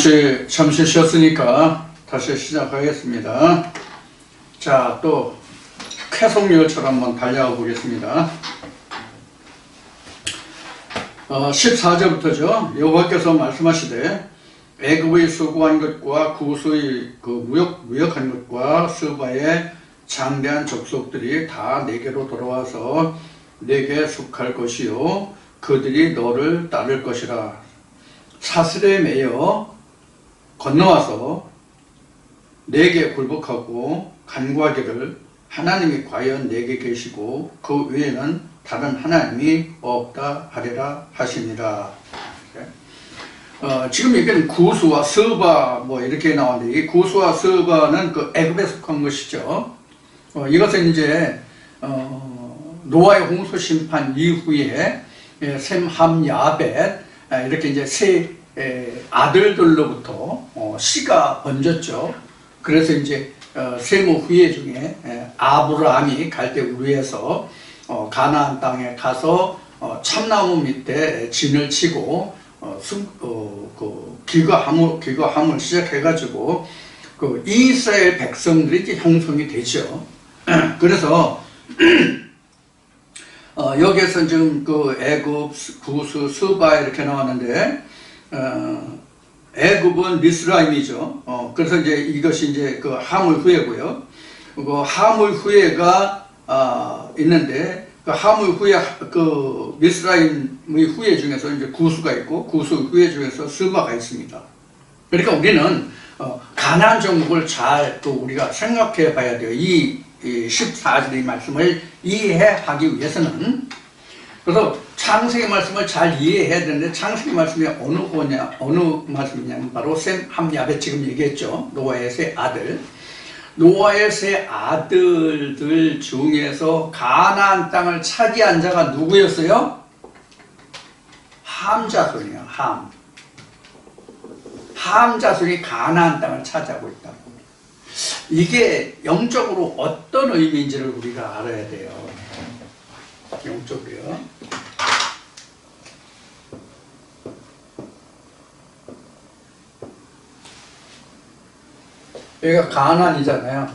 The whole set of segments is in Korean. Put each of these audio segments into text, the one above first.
잠시 쉬었으니까 다시 시작하겠습니다. 자, 또 쾌속열처럼 한번 달려가 보겠습니다. 14절부터죠. 여호와께서 말씀하시되 애굽의 수고한 것과 구스의 무역한 것과 스바의 장대한 족속들이 다 내게로 돌아와서 내게 속할 것이요 그들이 너를 따를 것이라. 사슬에 매여 건너와서 내게 굴복하고 간구하기를 하나님이 과연 내게 계시고 그 외에는 다른 하나님이 없다 하리라 하시니라. 지금 얘기는 구스와 스바 이렇게 나왔는데, 이 구스와 스바는 그 애굽에 속한 것이죠. 이것은 이제 노아의 홍수 심판 이후에 셈, 함, 야벳 이렇게 이제 세 아들들로부터 씨가 번졌죠. 그래서 이제 셈의 후예 중에 아브라함이 갈대우르에서 가나안 땅에 가서 참나무 밑에 진을 치고 기거함을 시작해가지고 그 이스라엘 백성들이 이제 형성이 되죠. 그래서 여기에서 지금 그 애굽, 구스, 스바 이렇게 나왔는데 애굽은 미스라임이죠. 그래서 이제 이것이 이제 그 하물 후예고요. 그 하물 후예가 있는데 그 하물 후예 그 미스라임의 후예 중에서 이제 구스가 있고 구스 후예 중에서 스바가 있습니다. 그러니까 우리는 가나안 정복을 잘 또 우리가 생각해 봐야 돼요. 이 14절의 말씀을 이해하기 위해서는. 그래서 창세기 말씀을 잘 이해해야 되는데, 창세기 말씀이 어느 말씀이냐면 바로 셈, 함, 야벳 지금 얘기했죠. 노아의 세 아들. 노아의 세 아들들 중에서 가나안 땅을 차지한 자가 누구였어요? 함 자손이에요. 함 자손이 가나안 땅을 차지하고 있다고. 이게 영적으로 어떤 의미인지를 우리가 알아야 돼요. 영적으로요. 여기가 가나안이잖아요.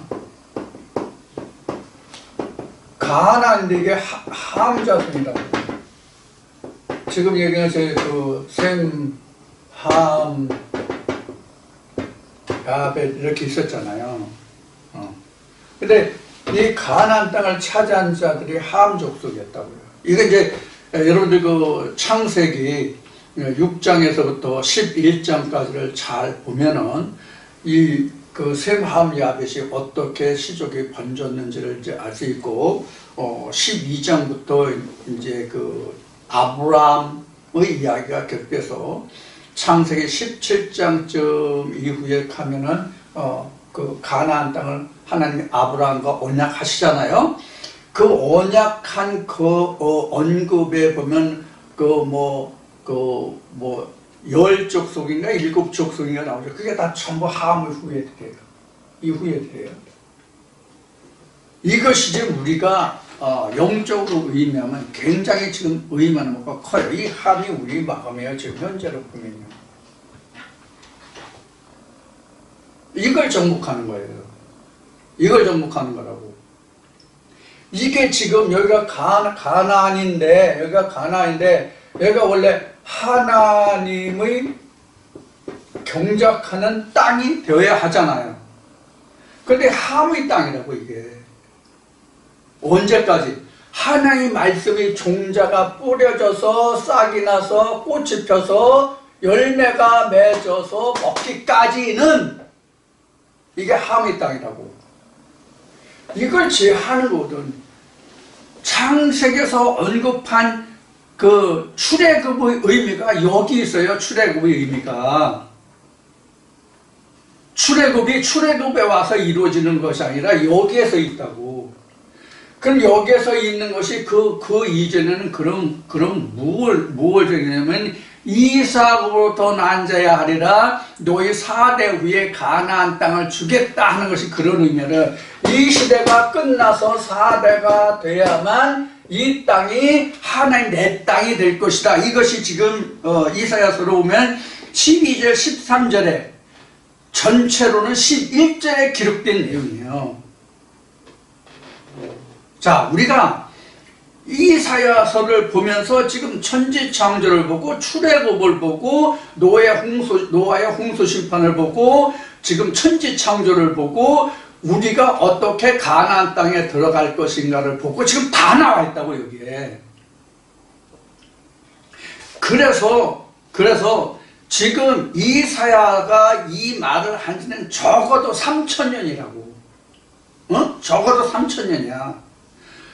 가나안인데 이게 함 자손이라고. 지금 얘기는 그 셈, 함, 야벳 이렇게 있었잖아요. 근데 이 가나안 땅을 차지한 자들이 함 족속이었다고요. 이게 이제 여러분들 그 창세기 6장에서부터 11장까지를 잘 보면은 이 그 셈, 함, 야벳이 어떻게 시족이 번졌는지를 이제 알 수 있고, 12장부터 이제 그 아브라함의 이야기가 겹쳐서 창세기 17장쯤 이후에 가면은 그 가나안 땅을 하나님이 아브라함과 언약하시잖아요. 그 언약한 그 언급에 보면 열 족속인가 일곱 족속인가 나오죠. 그게 다 전부 함의 후예들이에요. 이 후예들이에요. 이것이 지금 우리가 영적으로 의미하면 굉장히 지금 의미하는 것과 커요. 이 함이 우리 마음이에요. 지금 현재로 보면요. 이걸 정복하는 거예요. 이걸 정복하는 거라고. 이게 지금 여기가 가나안인데, 여기가 원래 하나님의 경작하는 땅이 되어야 하잖아요. 그런데 함의 땅이라고. 이게 언제까지? 하나님의 말씀이 종자가 뿌려져서 싹이 나서 꽃이 펴서 열매가 맺어서 먹기까지는 이게 함의 땅이라고. 이걸 제하는 거거든. 창세기에서 언급한 그 출애굽의 의미가 여기 있어요. 출애굽의 의미가. 출애굽에 와서 이루어지는 것이 아니라 여기에서 있다고. 그럼 여기에서 있는 것이 그 이전에는 그럼 무엇을 정했냐면 이삭으로부터 난 자야 하리라. 너희 4대 후에 가나안 땅을 주겠다 하는 것이 그런 의미를, 이 시대가 끝나서 4대가 돼야만 이 땅이 하나님 내 땅이 될 것이다. 이것이 지금 이사야서로 보면 12절, 13절에 전체로는 11절에 기록된 내용이에요. 자, 우리가 이사야서를 보면서 지금 천지창조를 보고 출애굽을 보고 노아의 홍수 심판을 보고 지금 천지창조를 보고 우리가 어떻게 가나안 땅에 들어갈 것인가를 보고 지금 다 나와 있다고 여기에. 그래서 지금 이사야가 이 말을 한 지는 적어도 3,000년이라고. 적어도 3,000년이야.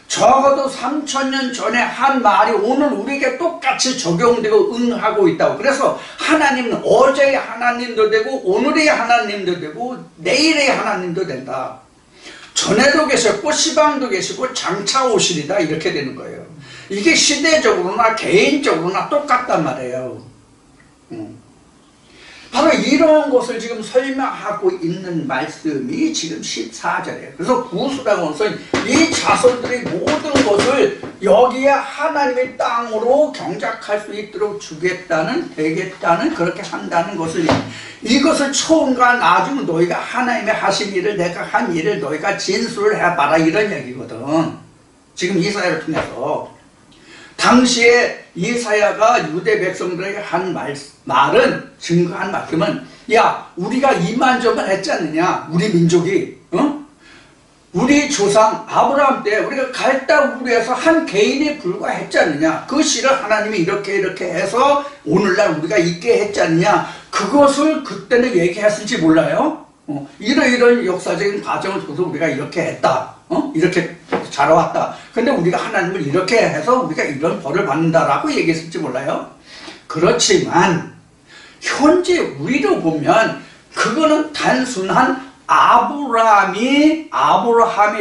적어도 3,000년 전에 한 말이 오늘 우리에게 똑같이 적용되고 응하고 있다고. 그래서 하나님은 어제의 하나님도 되고 오늘의 하나님도 되고 내일의 하나님도 된다. 전에도 계셨고 시방도 계시고 장차 오시리다 이렇게 되는 거예요. 이게 시대적으로나 개인적으로나 똑같단 말이에요. 바로 이런 것을 지금 설명하고 있는 말씀이 지금 14절이에요. 그래서 구수라고 하면서 이 자손들이 모든 것을 여기에 하나님의 땅으로 경작할 수 있도록 주겠다는, 되겠다는, 그렇게 한다는 것을, 이것을 처음과 나중 너희가 하나님의 하신 일을, 내가 한 일을 너희가 진술을 해봐라 이런 얘기거든. 지금 이사야를 통해서. 당시에 이사야가 유대 백성들에게 한 말은, 증거한 말씀은, 야, 우리가 이만저만 했지 않느냐, 우리 민족이, 우리 조상 아브라함 때 우리가 갈대우르에서 한 개인이 불과했지 않느냐, 그 시를 하나님이 이렇게 해서 오늘날 우리가 있게 했지 않느냐, 그것을 그때는 얘기했을지 몰라요. 이런 역사적인 과정을 통해서 우리가 이렇게 했다, 이렇게 자라왔다. 근데 우리가 하나님을 이렇게 해서 우리가 이런 벌을 받는다라고 얘기했을지 몰라요. 그렇지만 현재 우리로 보면 그거는 단순한 아브라함이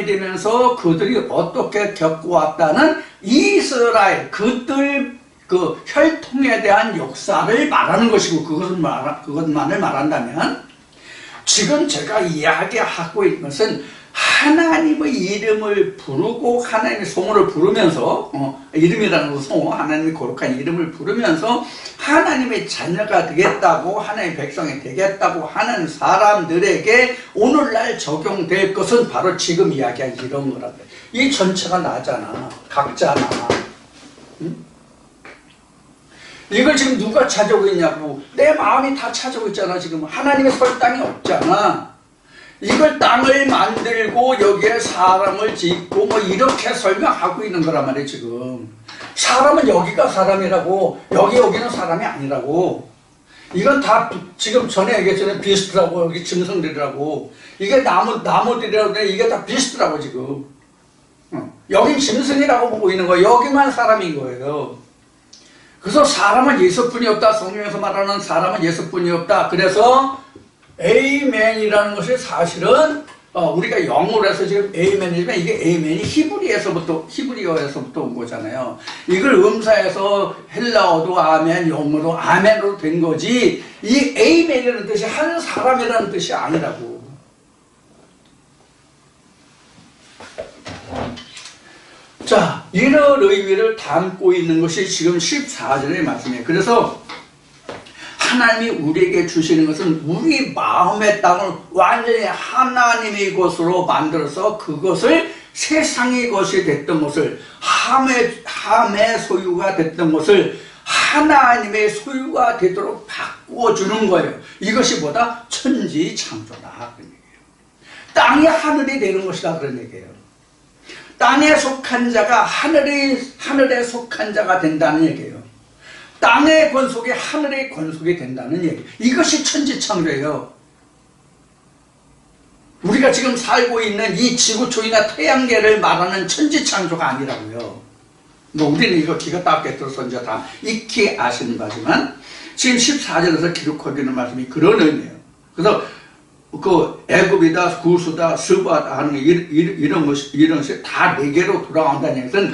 되면서 그들이 어떻게 겪어왔다는 이스라엘, 그들 그 혈통에 대한 역사를 말하는 것이고, 그것만을 말한다면, 지금 제가 이야기하고 있는 것은 하나님의 이름을 부르고 하나님의 성호를 부르면서, 이름이라는 것은 성호, 하나님의 거룩한 이름을 부르면서 하나님의 자녀가 되겠다고, 하나님의 백성이 되겠다고 하는 사람들에게 오늘날 적용될 것은 바로 지금 이야기한 이런 거라고. 이 전체가 나잖아, 각자나. 이걸 지금 누가 찾아오고 있냐고. 내 마음이 다 찾아오고 있잖아. 지금 하나님의 설당이 없잖아. 이걸 땅을 만들고 여기에 사람을 짓고 뭐 이렇게 설명하고 있는 거란 말이에요. 지금 사람은 여기가 사람이라고, 여기는 사람이 아니라고. 이건 다 지금 전에 얘기했잖아요. 비스트라고, 여기 짐승들이라고. 이게 나무들이라고, 이게 다 비스트라고 지금. 여긴 짐승이라고 보고 있는 거예요. 여기만 사람인 거예요. 그래서 사람은 예수뿐이 없다. 성경에서 말하는 사람은 예수뿐이 없다. 그래서 에이맨이라는 것이 사실은 우리가 영어로 해서 지금 에이맨이지만 이게 에이맨이 히브리어에서부터 온 거잖아요. 이걸 음사해서 헬라어도 아멘, 영어로 아멘으로 된 거지, 이 에이맨이라는 뜻이 한 사람이라는 뜻이 아니라고. 자, 이런 의미를 담고 있는 것이 지금 14절의 말씀이에요. 그래서 하나님이 우리에게 주시는 것은 우리 마음의 땅을 완전히 하나님의 것으로 만들어서 그것을 세상의 것이 됐던 것을, 함의 소유가 됐던 것을 하나님의 소유가 되도록 바꾸어주는 거예요. 이것이 뭐다? 천지창조다, 그런 얘기예요. 땅이 하늘이 되는 것이다, 그런 얘기예요. 땅에 속한 자가 하늘에 속한 자가 된다는 얘기예요. 땅의 권속이 하늘의 권속이 된다는 얘기. 이것이 천지창조예요. 우리가 지금 살고 있는 이 지구촌이나 태양계를 말하는 천지창조가 아니라고요. 뭐 우리는 이거 기가 닦게 들어서 이제 다 익히 아시는 바지만 지금 14절에서 기록하고 있는 말씀이 그런 의미예요. 그래서 그 애굽이다, 구스다, 스바다 하는 이런 것이 다 내게로 돌아온다는 것은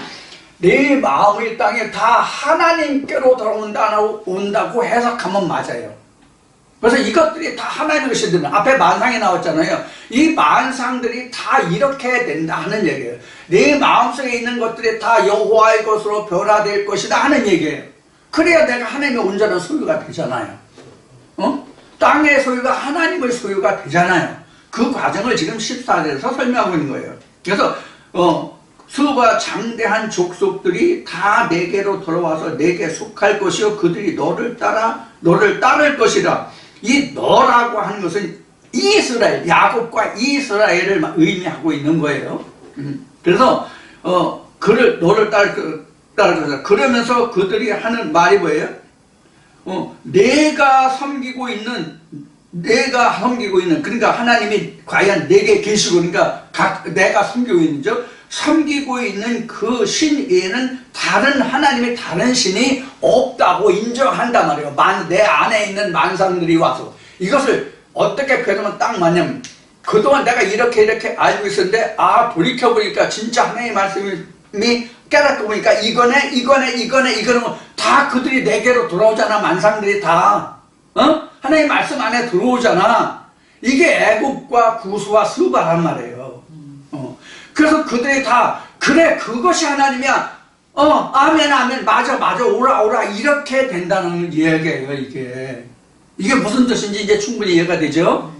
내 마음의 땅에 다 하나님께로 돌아온다고 해석하면 맞아요. 그래서 이것들이 다 하나님의 것이 되는, 앞에 만상이 나왔잖아요. 이 만상들이 다 이렇게 된다 하는 얘기예요. 내 마음속에 있는 것들이 다 여호와의 것으로 변화될 것이다 하는 얘기예요. 그래야 내가 하나님의 온전한 소유가 되잖아요. 땅의 소유가 하나님의 소유가 되잖아요. 그 과정을 지금 14절에서 설명하고 있는 거예요. 그래서 수가 장대한 족속들이 다 내게로 돌아와서 내게 속할 것이요 그들이 너를 따를 것이라. 이 너라고 하는 것은 이스라엘, 야곱과 이스라엘을 의미하고 있는 거예요. 그래서 너를 따를 것이다. 그러면서 그들이 하는 말이 뭐예요? 내가 섬기고 있는 그러니까 하나님이 과연 내게 계시고, 그러니까 내가 섬기고 있는 그 신 외에는 다른 하나님의 다른 신이 없다고 인정한단 말이에요. 내 안에 있는 만상들이 와서. 이것을 어떻게 표현하면 딱 맞냐면, 그동안 내가 이렇게 알고 있었는데 돌이켜보니까 진짜 하나님의 말씀이 깨닫고 보니까 이거네 다 그들이 내게로 돌아오잖아. 만상들이 다 하나님의 말씀 안에 들어오잖아. 이게 애굽과 구스와 스바란 말이에요. 그래서 그들이 다 그래 그것이 하나님이야. 아멘 맞아 오라 이렇게 된다는 이야기예요. 이게 무슨 뜻인지 이제 충분히 이해가 되죠.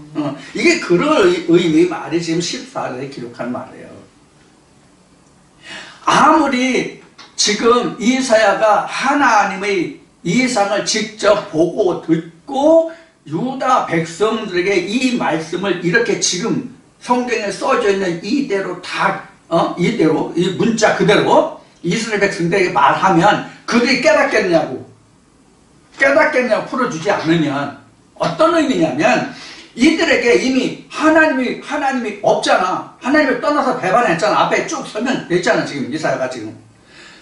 이게 그런 의미의 말이 지금 14절에 기록한 말이에요. 아무리 지금 이사야가 하나님의 이상을 직접 보고 듣고 유다 백성들에게 이 말씀을 이렇게 지금 성경에 써져 있는 이대로 이대로 이 문자 그대로 이스라엘 백성들에게 말하면 그들이 깨닫겠냐고 풀어주지 않으면 어떤 의미냐면 이들에게 이미 하나님이 없잖아. 하나님을 떠나서 배반했잖아. 앞에 쭉 설명됐잖아. 지금 이사야가 지금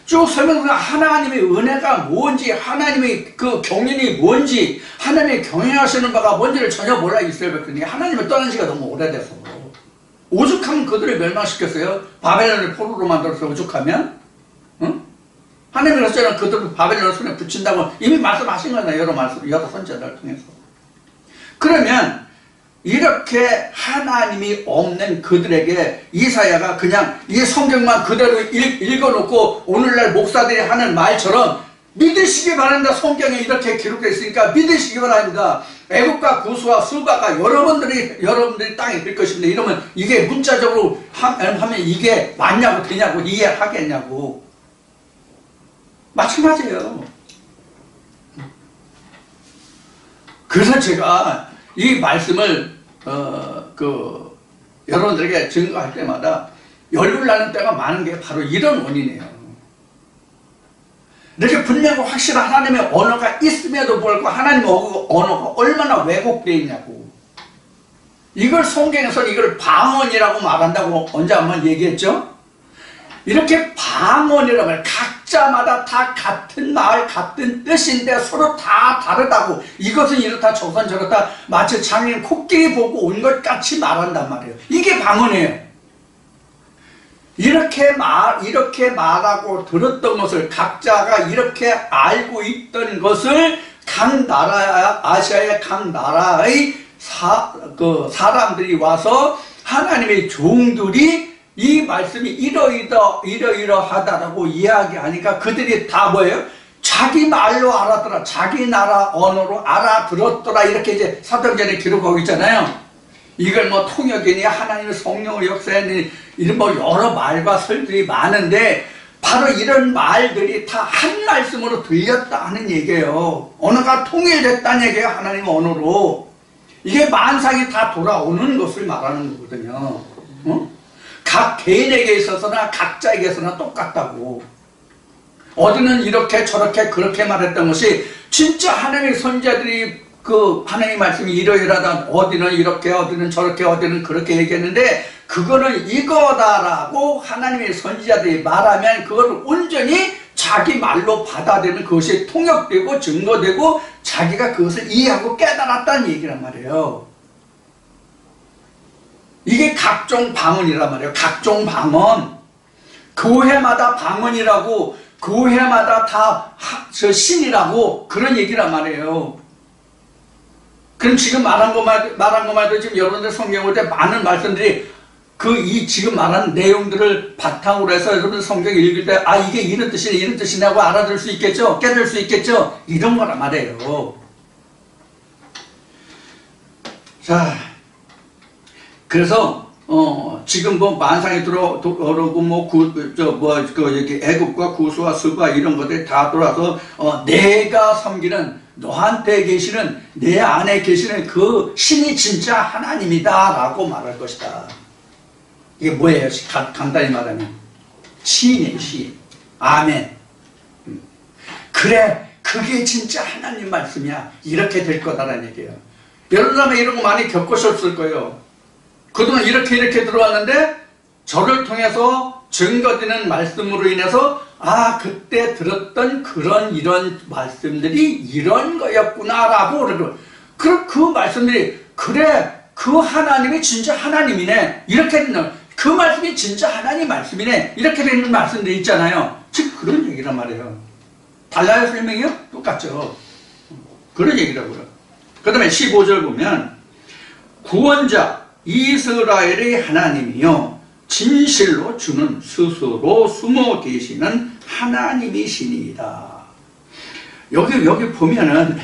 쭉 설명해서 하나님의 은혜가 뭔지, 하나님의 그 경륜이 뭔지, 하나님의 경영하시는 바가 뭔지를 전혀 몰라. 이스라엘 백성이 하나님을 떠난 지가 너무 오래돼서. 오죽하면 그들을 멸망시켰어요. 바벨론을 포로로 만들어서 오죽하면. 하나님께서 그들을 바벨론 손에 붙인다고 이미 말씀하신 거잖아요. 여러 선지자들을 통해서. 그러면 이렇게 하나님이 없는 그들에게 이사야가 그냥 이 성경만 그대로 읽어놓고 오늘날 목사들이 하는 말처럼 믿으시기 바랍니다. 성경에 이렇게 기록되어 있으니까 믿으시기 바랍니다. 애국과 구스와 스바가 여러분들이 땅에 될 것입니다. 이러면 이게 문자적으로 하면 이게 맞냐고 되냐고 이해하겠냐고. 마찬가지예요. 그래서 제가 이 말씀을 여러분들에게 증거할 때마다 열불 나는 때가 많은 게 바로 이런 원인이에요. 이렇게 분명하고 확실한 하나님의 언어가 있음에도 불구하고 하나님의 언어가 얼마나 왜곡되어 있냐고. 이걸 성경에서는 이걸 방언이라고 말한다고 언제 한번 얘기했죠? 이렇게 방언이라고 해요. 각자마다 다 같은 말, 같은 뜻인데 서로 다 다르다고. 이것은 이렇다, 저것은 저렇다. 마치 장인 코끼리 보고 온 것 같이 말한단 말이에요. 이게 방언이에요. 이렇게 말하고 들었던 것을 각자가 이렇게 알고 있던 것을 아시아의 각 나라의 사람들이 와서 하나님의 종들이 이 말씀이 이러이러하다라고 이야기하니까 그들이 다 뭐예요? 자기 말로 알았더라. 자기 나라 언어로 알아들었더라. 이렇게 이제 사도행전에 기록하고 있잖아요. 이걸 뭐 통역이니 하나님의 성령의 역사니 이런 뭐 여러 말과 설들이 많은데 바로 이런 말들이 다 한 말씀으로 들렸다 하는 얘기예요. 언어가 통일됐다는 얘기예요. 하나님의 언어로. 이게 만상이 다 돌아오는 것을 말하는 거거든요. 각 개인에게 있어서나 각자에게 있어서나 똑같다고. 어디는 이렇게 저렇게 그렇게 말했던 것이 진짜 하나님의 선지자들이 그 하나님의 말씀이 이러이러하다. 어디는 이렇게 어디는 저렇게 어디는 그렇게 얘기했는데 그거는 이거다라고 하나님의 선지자들이 말하면 그걸 온전히 자기 말로 받아들이는 그것이 통역되고 증거되고 자기가 그것을 이해하고 깨달았다는 얘기란 말이에요. 이게 각종 방언이란 말이에요. 각종 방언. 교회마다 방언이라고, 교회마다 다 신이라고 그런 얘기란 말이에요. 그럼 지금 말한 것만 해도 지금 여러분들 성경 볼 때 많은 말씀들이 지금 말한 내용들을 바탕으로 해서 여러분들 성경 읽을 때 이게 이런 뜻이네 이런 뜻이네 하고 알아들 수 있겠죠? 깨달을 수 있겠죠? 이런 거란 말이에요. 자, 그래서 지금 뭐 만상이 들어오고 여기 애굽과 구스와 스바 이런 것들이 다 돌아서 내가 섬기는 너한테 계시는 내 안에 계시는 그 신이 진짜 하나님이다라고 말할 것이다. 이게 뭐예요? 간단히 말하면 시인이에요. 시인. 아멘. 그래, 그게 진짜 하나님 말씀이야. 이렇게 될 거다라는 얘기예요. 여러분 아마 이런 거 많이 겪으셨을 거예요. 그동안 이렇게 들어왔는데 저를 통해서 증거되는 말씀으로 인해서 그때 들었던 이런 말씀들이 이런 거였구나라고 그러고, 그럼 그 말씀들이 그래, 그 하나님이 진짜 하나님이네, 이렇게 되는, 그 말씀이 진짜 하나님 말씀이네, 이렇게 되는 말씀들이 있잖아요. 즉 그런 얘기란 말이에요. 달라요? 설명이요? 똑같죠. 그런 얘기라고요. 그 다음에 15절 보면 구원자 이스라엘의 하나님이요 진실로 주는 스스로 숨어 계시는 하나님이시니이다. 여기 보면은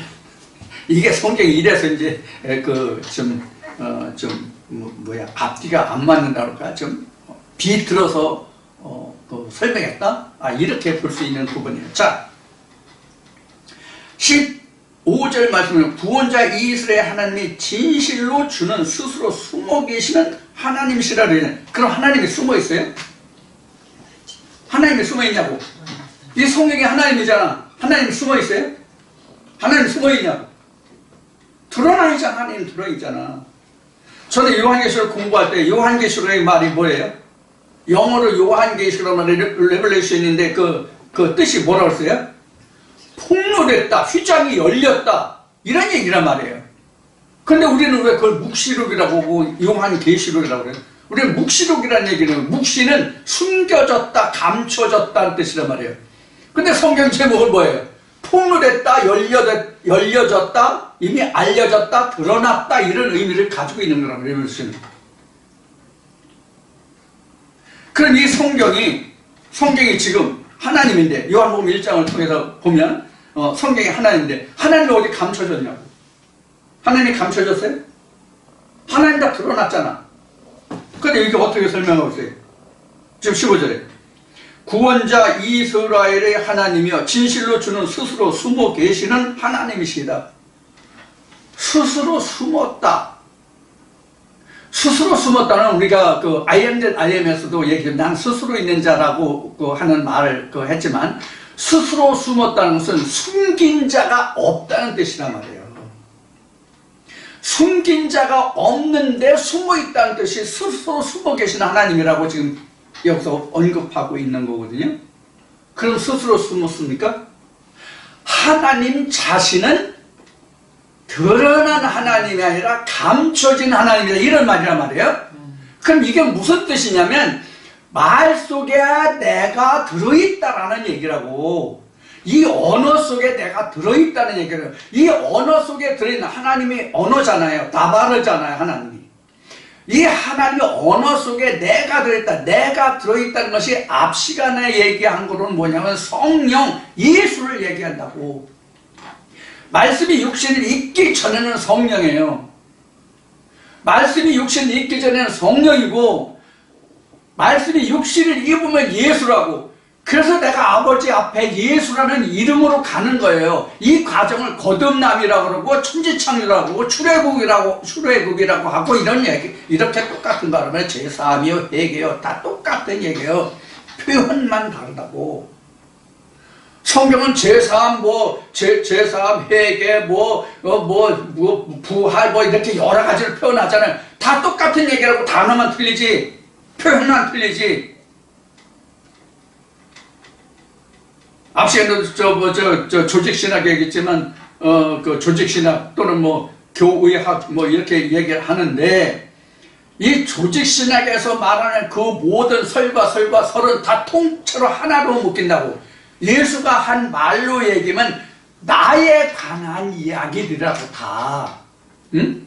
이게 성경이 이래서 이제 앞뒤가 안 맞는다 그럴까, 좀 비틀어서 설명했다, 이렇게 볼 수 있는 부분이에요. 자, 15절 말씀은 구원자 이스라엘 하나님이 진실로 주는 스스로 숨어 계시는 하나님이시라 그래요. 그럼 하나님이 숨어 있어요? 하나님이 숨어 있냐고? 이 성경이 하나님이잖아. 하나님이 숨어 있어요? 하나님 숨어 있냐고? 드러나 있잖아. 하나님 드러나 있잖아. 저는 요한계시록 공부할 때 요한계시록의 말이 뭐예요? 영어로 요한계시록 레벨레이션인데 그 뜻이 뭐라고 했어요? 폭로됐다, 휘장이 열렸다, 이런 얘기란 말이에요. 근데 우리는 왜 그걸 묵시록이라고 하고 요한계시록이라고 그래요? 우리는 묵시록이라는 얘기는, 묵시는 숨겨졌다, 감춰졌다는 뜻이란 말이에요. 근데 성경 제목은 뭐예요? 폭로됐다, 열려졌다, 이미 알려졌다, 드러났다, 이런 의미를 가지고 있는 거란 말이에요. 그럼 이 성경이 지금 하나님인데, 요한복음 1장을 통해서 보면 성경이 하나님인데, 하나님이 어디 감춰졌냐고? 하나님이 감춰졌어요? 하나님 다 드러났잖아. 근데 이게 어떻게 설명하고 있어요? 지금 15절에 구원자 이스라엘의 하나님이여 진실로 주는 스스로 숨어 계시는 하나님이시다. 스스로 숨었다. 스스로 숨었다는, 우리가 I am that I am에서도 얘기해, 난 스스로 있는 자라고 하는 말을 했지만, 스스로 숨었다는 것은 숨긴 자가 없다는 뜻이란 말이에요. 숨긴 자가 없는데 숨어 있다는 뜻이 스스로 숨어 계신 하나님이라고 지금 여기서 언급하고 있는 거거든요. 그럼 스스로 숨었습니까? 하나님 자신은 드러난 하나님이 아니라 감춰진 하나님이다, 이런 말이란 말이에요. 그럼 이게 무슨 뜻이냐면 말 속에 내가 들어있다라는 얘기라고. 이 언어 속에 내가 들어있다는 얘기를. 이 언어 속에 들어있는 하나님이 언어잖아요. 다바르잖아요, 하나님이. 이 하나님의 언어 속에 내가 들어있다, 내가 들어있다는 것이 앞 시간에 얘기한 거로는 뭐냐면 성령, 예수를 얘기한다고. 말씀이 육신을 입기 전에는 성령이에요. 말씀이 육신을 입기 전에는 성령이고, 말씀이 육신을 입으면 예수라고. 그래서 내가 아버지 앞에 예수라는 이름으로 가는 거예요. 이 과정을 거듭남이라고 그러고 천지창조라고 하고 출애굽이라고 하고 이런 얘기, 이렇게 똑같은 거 하면 제사함이요, 회개요, 다 똑같은 얘기예요. 표현만 다르다고. 성경은 제사함, 제사함, 회개, 부활, 이렇게 여러 가지를 표현하잖아요. 다 똑같은 얘기라고. 단어만 틀리지, 표현만 틀리지. 앞 시간에도 조직신학 얘기했지만, 그 조직신학 또는 교의학, 이렇게 얘기를 하는데, 이 조직신학에서 말하는 그 모든 설과 설은 다 통째로 하나로 묶인다고. 예수가 한 말로 얘기하면 나에 관한 이야기들이라고 다. 응?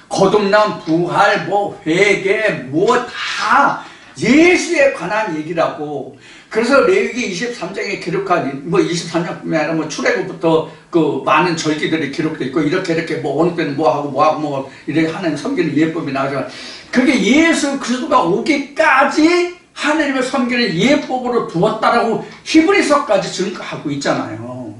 거듭남, 부활, 회개, 다 예수에 관한 얘기라고. 그래서 레위기 23장에 기록한, 뭐 23장뿐만 아니라 뭐 출애굽부터 그 많은 절기들이 기록되어 있고, 이렇게 뭐 어느 때는 뭐 이렇게 하나님 섬기는 예법이 나오지만, 그게 예수 그리스도가 오기까지 하나님을 섬기는 예법으로 두었다라고 히브리서까지 증거하고 있잖아요.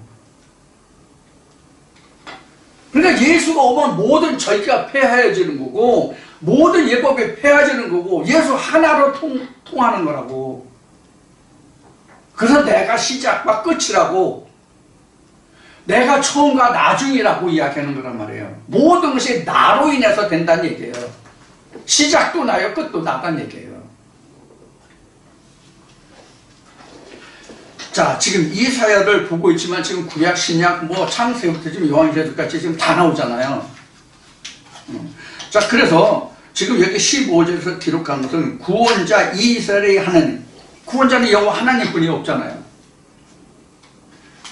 그러니까 예수가 오면 모든 절기가 폐하여지는 거고, 모든 예법이 폐하여지는 거고, 예수 하나로 통하는 거라고. 그래서 내가 시작과 끝이라고, 내가 처음과 나중이라고 이야기하는 거란 말이에요. 모든 것이 나로 인해서 된다는 얘기예요. 시작도 나요, 끝도 나단 얘기예요. 자, 지금 이사야를 보고 있지만 지금 구약, 신약, 뭐 창세부터 지금 요한계시록까지 지금 다 나오잖아요. 자, 그래서 지금 여기 15절에서 기록한 것은 구원자 이스라엘의 하나님, 구원자는 여호와 하나님뿐이 없잖아요.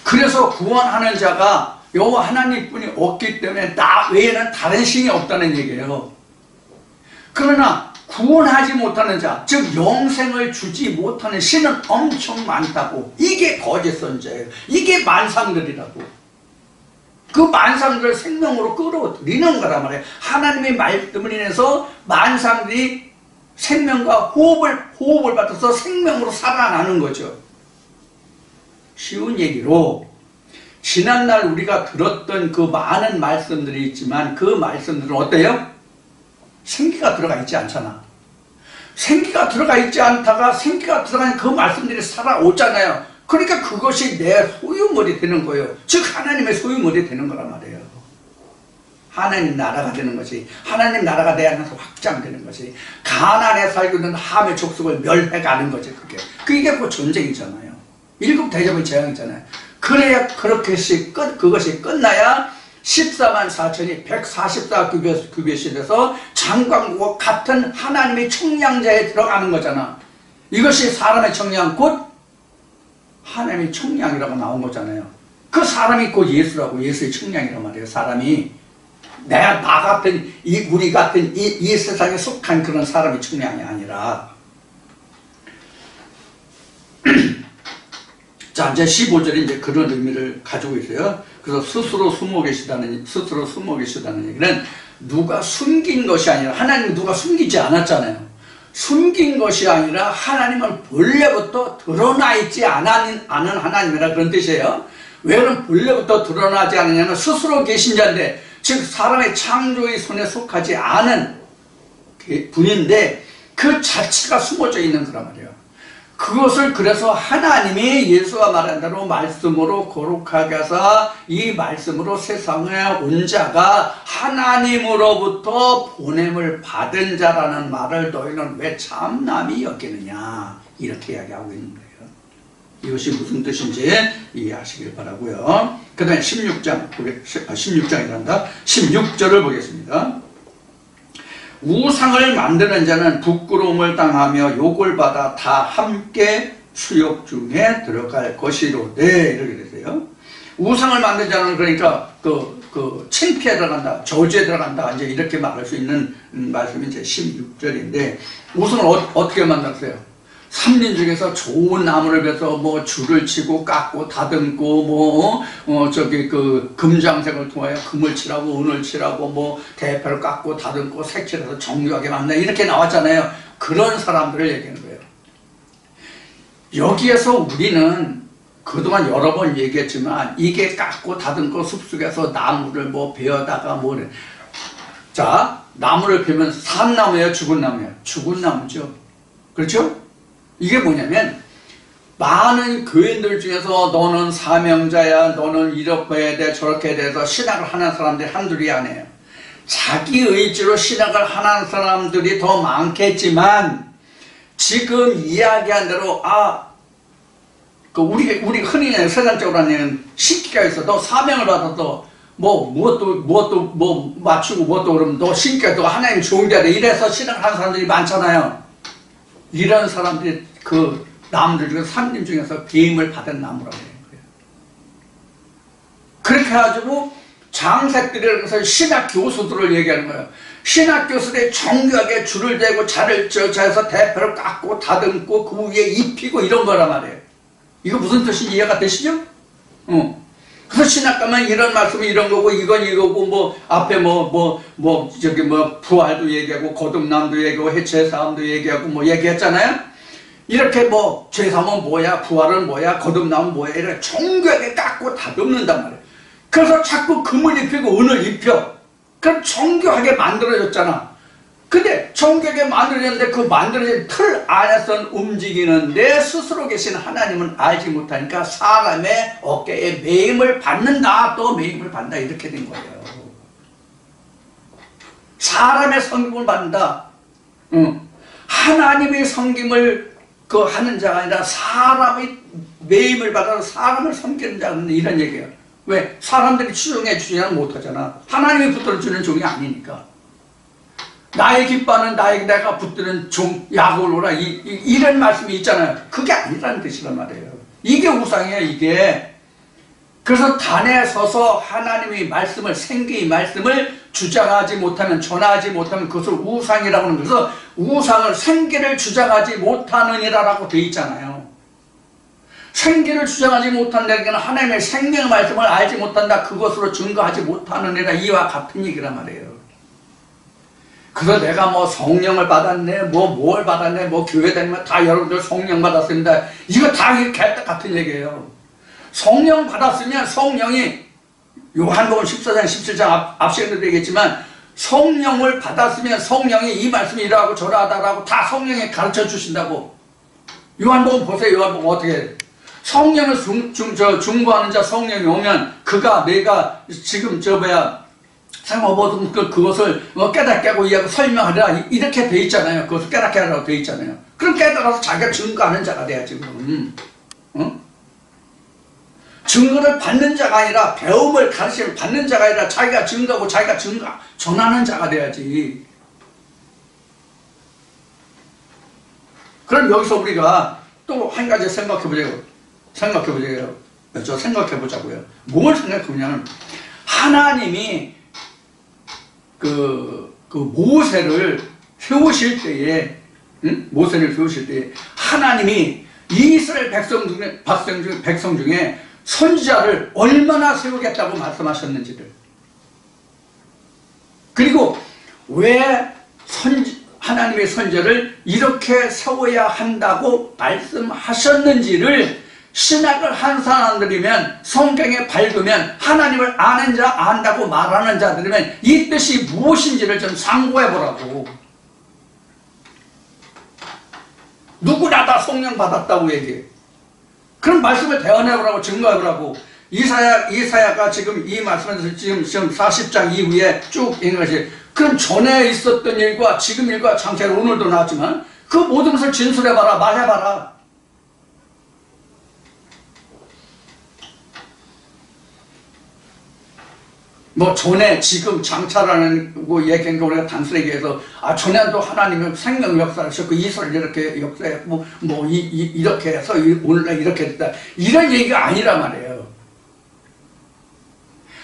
그래서 구원하는 자가 여호와 하나님뿐이 없기 때문에 나 외에는 다른 신이 없다는 얘기예요. 그러나 구원하지 못하는 자, 즉 영생을 주지 못하는 신은 엄청 많다고. 이게 거짓 선자예요. 이게 만상들이라고. 그 만상들을 생명으로 끌어들이는 거란 말이에요. 하나님의 말씀을 인해서 만상들이 생명과 호흡을 받아서 생명으로 살아나는 거죠. 쉬운 얘기로 지난날 우리가 들었던 그 많은 말씀들이 있지만 그 말씀들은 어때요? 생기가 들어가 있지 않잖아. 생기가 들어가 있지 않다가 생기가 들어가는 그 말씀들이 살아오잖아요. 그러니까 그것이 내 소유물이 되는 거예요. 즉 하나님의 소유물이 되는 거란 말이에요. 하나님 나라가 되는 것이, 하나님 나라가 내 안에서 확장되는 것이, 가나안에 살고 있는 함의 족속을 멸해가는 거지. 그게 곧 전쟁이잖아요. 일곱 대접의 재앙이잖아요. 그래야 그것이 끝나야 14만 4천이 144규빗이 돼서 장관국과 같은 하나님의 청량자에 들어가는 거잖아. 이것이 사람의 청량, 곧 하나님의 청량이라고 나온 거잖아요. 그 사람이 곧 예수라고, 예수의 청량이란 말이에요. 사람이 나 같은 우리 같은 이 세상에 속한 그런 사람이 청량이 아니라. 자, 이제 15절이 이제 그런 의미를 가지고 있어요. 그래서 스스로 숨어 계시다는 얘기는 누가 숨긴 것이 아니라, 하나님은 누가 숨기지 않았잖아요. 숨긴 것이 아니라 하나님은 본래부터 드러나 있지 않은 하나님이라 그런 뜻이에요. 왜 그럼 본래부터 드러나지 않느냐면 스스로 계신 자인데, 즉 사람의 창조의 손에 속하지 않은 분인데 그 자체가 숨어져 있는 거란 말이에요. 그것을 그래서 하나님이 예수가 말한 대로 말씀으로 거룩하게 하사 이 말씀으로 세상에 온 자가 하나님으로부터 보냄을 받은 자라는 말을 너희는 왜 참남이 여기느냐, 이렇게 이야기하고 있는 거예요. 이것이 무슨 뜻인지 이해하시길 바라고요. 그 다음에 16절을 보겠습니다. 우상을 만드는 자는 부끄러움을 당하며 욕을 받아 다 함께 수욕 중에 들어갈 것이로되, 이렇게 되세요. 우상을 만든 자는 그러니까 창피에 들어간다, 저주에 들어간다, 이제 이렇게 말할 수 있는 말씀이 이제 16절인데, 우상을 어떻게 만들었어요? 삼림 중에서 좋은 나무를 베서 뭐 줄을 치고 깎고 다듬고 금장색을 통하여 금을 칠하고 은을 칠하고 뭐 대패를 깎고 다듬고 색칠해서 정교하게 만든다, 이렇게 나왔잖아요. 그런 사람들을 얘기하는 거예요. 여기에서 우리는 그동안 여러 번 얘기했지만 이게 깎고 다듬고 숲속에서 나무를 뭐 베어다가 자, 나무를 베면 산 나무예요, 죽은 나무예요? 죽은 나무죠. 그렇죠? 이게 뭐냐면 많은 교인들 중에서 너는 사명자야, 너는 이렇게 해야 돼, 저렇게 해야 돼서 신학을 하는 사람들이 한둘이 아니에요. 자기 의지로 신학을 하는 사람들이 더 많겠지만 지금 이야기한 대로 우리 흔히 세상적으로 하는 신기가 있어. 너 사명을 받아서 무엇도 맞추고 무엇도 그러면 너 신기가 또 하나님 좋은 게 돼, 이래서 신학을 하는 사람들이 많잖아요. 이런 사람들이 그 나무들 중에서 산림 중에서 배임을 받은 나무라고 하는 거예요. 그렇게 해가지고 장색들이라는 것은 신학 교수들을 얘기하는 거예요. 신학 교수들이 정교하게 줄을 대고 자를 저자에서 대표를 깎고 다듬고 그 위에 입히고 이런 거란 말이에요. 이거 무슨 뜻인지 이해가 되시죠? 그래서 신학 가면 이런 말씀이 이런 거고 이건 이거고 뭐 앞에 저기 부활도 얘기하고 거듭남도 얘기하고 해체사함도 얘기하고 뭐 얘기했잖아요. 이렇게 뭐 죄사함은 뭐야, 부활은 뭐야, 거듭남은 뭐야 이렇게 정교하게 깎고 다듬는단 말이에요. 그래서 자꾸 금을 입히고 은을 입혀. 그럼 정교하게 만들어졌잖아. 근데 정교하게 만들어졌는데 그 만들어진 틀 안에서 움직이는데 스스로 계신 하나님은 알지 못하니까 사람의 어깨에 매임을 받는다, 또 매임을 받는다 이렇게 된 거예요. 사람의 섬김을 받는다. 하나님의 섬김을 하는 자가 아니라 사람의 매임을 받아서 사람을 섬기는 자는 이런 얘기예요. 왜? 사람들이 추종해 주지는 못하잖아. 하나님이 붙들어주는 종이 아니니까. 나의 기뻐하는 내가 붙드는 종 야곱을 오라 이런 말씀이 있잖아요. 그게 아니라는 뜻이란 말이에요. 이게 우상이에요. 이게. 그래서 단에 서서 하나님의 말씀을 생기의 말씀을 주장하지 못하면 전하지 못하면 그것을 우상이라고 하는 것은 우상을 생기를 주장하지 못하느니라라고 되어 있잖아요. 생기를 주장하지 못한다는 건 하나님의 생명의 말씀을 알지 못한다. 그것으로 증거하지 못하느니라 이와 같은 얘기란 말이에요. 그래서 내가 뭐 성령을 받았네, 뭘 받았네, 교회 다니면 다 여러분들 성령 받았습니다. 이거 다 이렇게 같은 얘기예요. 성령 받았으면 성령이 요한복음 14장 17장 앞 시간에도 얘기했지만 성령을 받았으면 성령이 이 말씀이 이러하고 저러하다라고 다 성령이 가르쳐 주신다고. 요한복음 보세요. 요한복음 어떻게 해요? 성령을 중보하는 자 성령이 오면 내가 지금 생업어둔 그것을 깨닫게 하고 이해하고 설명하라 이렇게 돼 있잖아요. 그것을 깨닫게 하라고 돼 있잖아요. 그럼 깨달아서 자기가 증거하는 자가 돼야지. 증거를 받는 자가 아니라 배움을 가르침을 받는 자가 아니라 자기가 증거하고 자기가 전하는 자가 돼야지. 그럼 여기서 우리가 또 한 가지 생각해보자고요. 뭘 생각해보냐면 하나님이 모세를 세우실 때에 하나님이 이스라엘 백성 중에 선지자를 얼마나 세우겠다고 말씀하셨는지를, 그리고 왜 하나님의 선지자를 이렇게 세워야 한다고 말씀하셨는지를 신학을 한 사람들이면, 성경에 밝으면, 하나님을 아는 자, 안다고 말하는 자들이면 이 뜻이 무엇인지를 좀 상고해보라고. 누구나 다 성령 받았다고 얘기해. 그런 말씀을 대언해보라고, 증거해보라고. 이사야가 지금 이 말씀에서 지금 40장 이후에 쭉 있는 것이, 그럼 전에 있었던 일과 지금 일과 장차로 오늘도 나왔지만 그 모든 것을 진술해봐라, 말해봐라. 전에, 지금, 장차라는 거 얘기한 거 우리가 단순하게 얘기해서, 전에도 하나님은 생명 역사를 하셨고, 이스라엘 이렇게 역사했고, 이렇게 해서 오늘날 이렇게 됐다. 이런 얘기가 아니란 말이에요.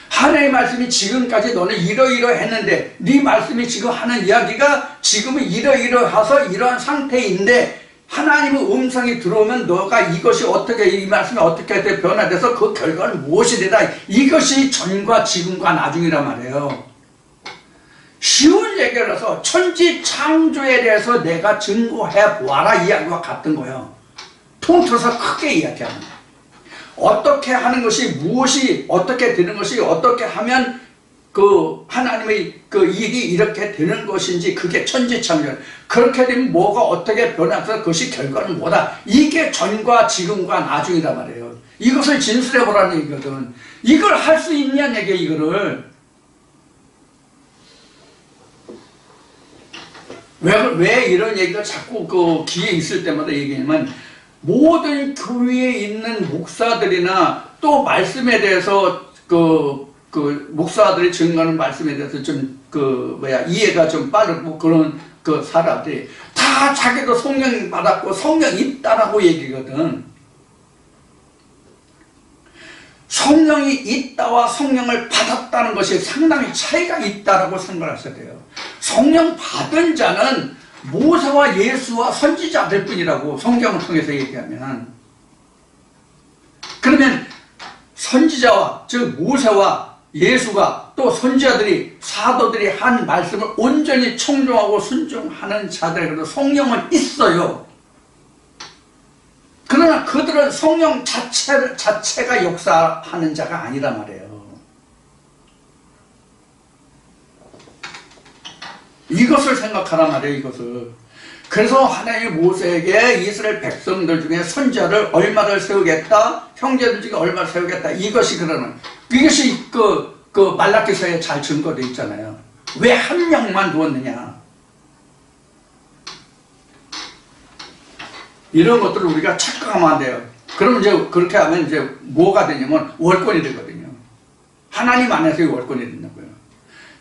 하나님의 말씀이 지금까지 너는 이러이러했는데, 네 말씀이 지금 하는 이야기가 지금은 이러이러해서 이러한 상태인데, 하나님의 음성이 들어오면 너가 이것이 어떻게, 이 말씀이 어떻게 변화돼서 그 결과는 무엇이 되다. 이것이 전과 지금과 나중이란 말이에요. 쉬운 얘기라서 천지 창조에 대해서 내가 증거해 보아라 이야기와 같은 거예요. 통틀어서 크게 이야기하는 거예요. 어떻게 하는 것이, 무엇이 어떻게 되는 것이, 어떻게 하면 하나님의 일이 이렇게 되는 것인지, 그게 천지창조. 그렇게 되면 뭐가 어떻게 변해서 그것이 결과는 뭐다. 이게 전과 지금과 나중이란 말이에요. 이것을 진술해보라는 얘기거든. 이걸 할 수 있냐는 얘기야, 이거를. 왜 이런 얘기가 자꾸 기회 있을 때마다 얘기하냐면, 모든 교회에 있는 목사들이나 또 말씀에 대해서 목사들이 증거하는 말씀에 대해서 좀 이해가 좀 빠르고 그런 사람들이 다 자기도 성령 받았고 성령 있다라고 얘기거든. 성령이 있다와 성령을 받았다는 것이 상당히 차이가 있다라고 생각하셔야 돼요. 성령 받은 자는 모세와 예수와 선지자들 뿐이라고 성경을 통해서 얘기하면, 그러면 선지자와 즉 모세와 예수가 또 선지자들이 사도들이 한 말씀을 온전히 청종하고 순종하는 자들에게도 성령은 있어요. 그러나 그들은 성령 자체가 역사하는 자가 아니란 말이에요. 이것을 생각하란 말이에요. 이것을. 그래서 하나님이 모세에게 이스라엘 백성들 중에 선지자를 얼마를 세우겠다, 형제들 중에 얼마를 세우겠다, 이것이 그 말라기서에 잘 증거되어 있잖아요. 왜 한 명만 두었느냐, 이런 것들을 우리가 착각하면 안 돼요. 그럼 이제 그렇게 하면 이제 뭐가 되냐면 월권이 되거든요. 하나님 안에서의 월권이 된다고요.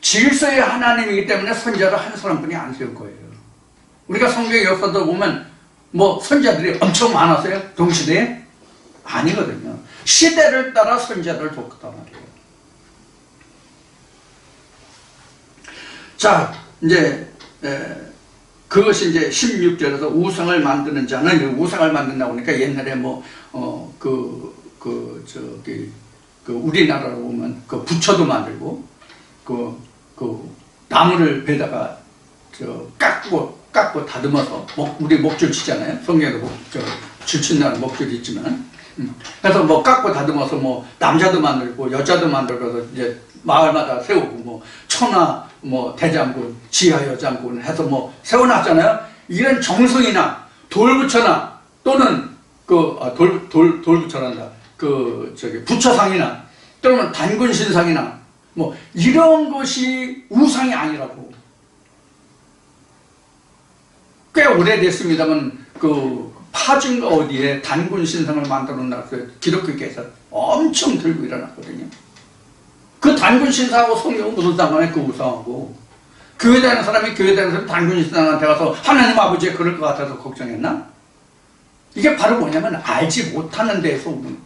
질서의 하나님이기 때문에 선지자를 한 사람뿐이 안 세울 거예요. 우리가 성경 역사도 보면 뭐 선지자들이 엄청 많았어요? 동시대에? 아니거든요. 시대를 따라 선지자를 뒀단 말이에요. 자, 이제 그것이 이제 16절에서 우상을 만드는 자는, 우상을 만든다고 하니까 옛날에 우리나라로 보면 그 부처도 만들고, 나무를 베다가 깎고 다듬어서 우리 목줄 치잖아요. 성경에도 줄 친다는 목줄이 있지만, 그래서 뭐 깎고 다듬어서 뭐 남자도 만들고 여자도 만들어서 이제 마을마다 세우고, 뭐 천하 뭐 대장군, 지하 여장군 해서 뭐 세워놨잖아요. 이런 정성이나 돌부처나 또는 돌부처란다. 부처상이나 또는 단군신상이나 뭐 이런 것이 우상이 아니라고. 꽤 오래됐습니다만 파주인가 어디에 단군신상을 만들어 놨어요. 기독교계에서 엄청 들고 일어났거든요. 그 단군신상하고 성경은 무슨 상관이에요? 그 우상하고. 교회 다니는 사람이 단군신상한테 가서 하나님 아버지가 그럴 것 같아서 걱정했나? 이게 바로 뭐냐면 알지 못하는 데에서 오는.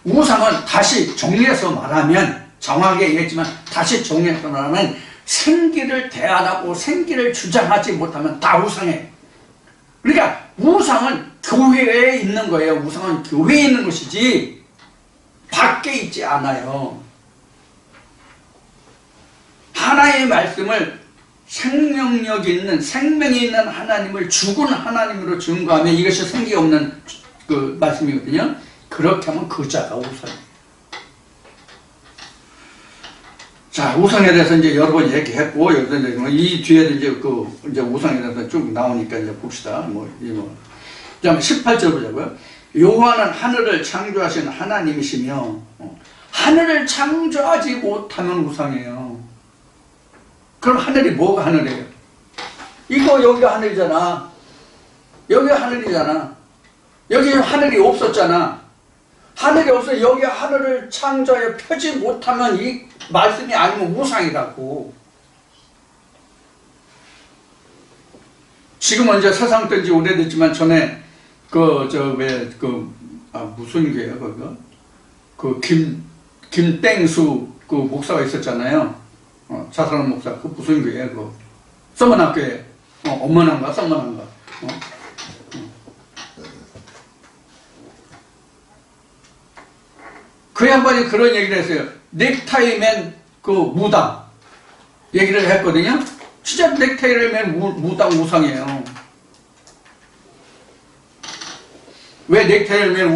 우상은 다시 정리해서 말하면, 정확하게 얘기했지만 다시 정리해서 말하면, 생기를 대안하고 생기를 주장하지 못하면 다 우상해. 그러니까 우상은 교회에 있는 거예요. 우상은 교회에 있는 것이지 밖에 있지 않아요. 하나의 말씀을 생명력 있는, 생명이 있는 하나님을 죽은 하나님으로 증거하면 이것이 생기 없는 그 말씀이거든요. 그렇게 하면 그 자가 우상이에요. 자, 우상에 대해서 이제 여러 번 얘기했고, 여기서 이제 이 뒤에도 이제 우상에 대해서 쭉 나오니까 이제 봅시다. 자, 18절 보자고요. 여호와는 하늘을 창조하신 하나님이시며, 하늘을 창조하지 못하면 우상이에요. 그럼 하늘이 뭐가 하늘이에요? 여기가 하늘이잖아. 여기가 하늘이잖아. 여기 하늘이 없었잖아. 하늘이 없어 여기 하늘을 창조하여 펴지 못하면 이 말씀이 아니면 우상이라고. 지금은 이제 세상 뜬지 오래됐지만 전에 무슨 교회야 거기가? 김땡수 목사가 있었잖아요. 자살한 목사. 무슨 교회야 서머나교회. 엄마난가 서머난가. 그 양반이 그런 얘기를 했어요. 넥타이맨 무당 얘기를 했거든요. 진짜 넥타이를 맨 무당 우상이에요. 왜 넥타이를 맨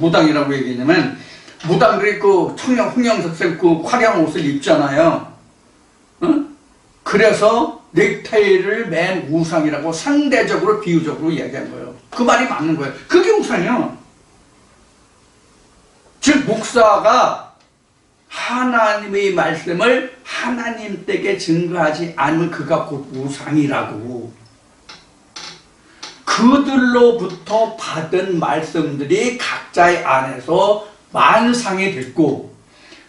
무당이라고 얘기했냐면, 무당들이 청량 홍영색 화려한 옷을 입잖아요. 그래서 넥타이를 맨 우상이라고 상대적으로 비유적으로 이야기한 거예요. 그 말이 맞는 거예요. 그게 우상이에요. 즉 목사가 하나님의 말씀을 하나님 댁에 증거하지 않으면 그가 곧 우상이라고. 그들로부터 받은 말씀들이 각자의 안에서 만상이 됐고,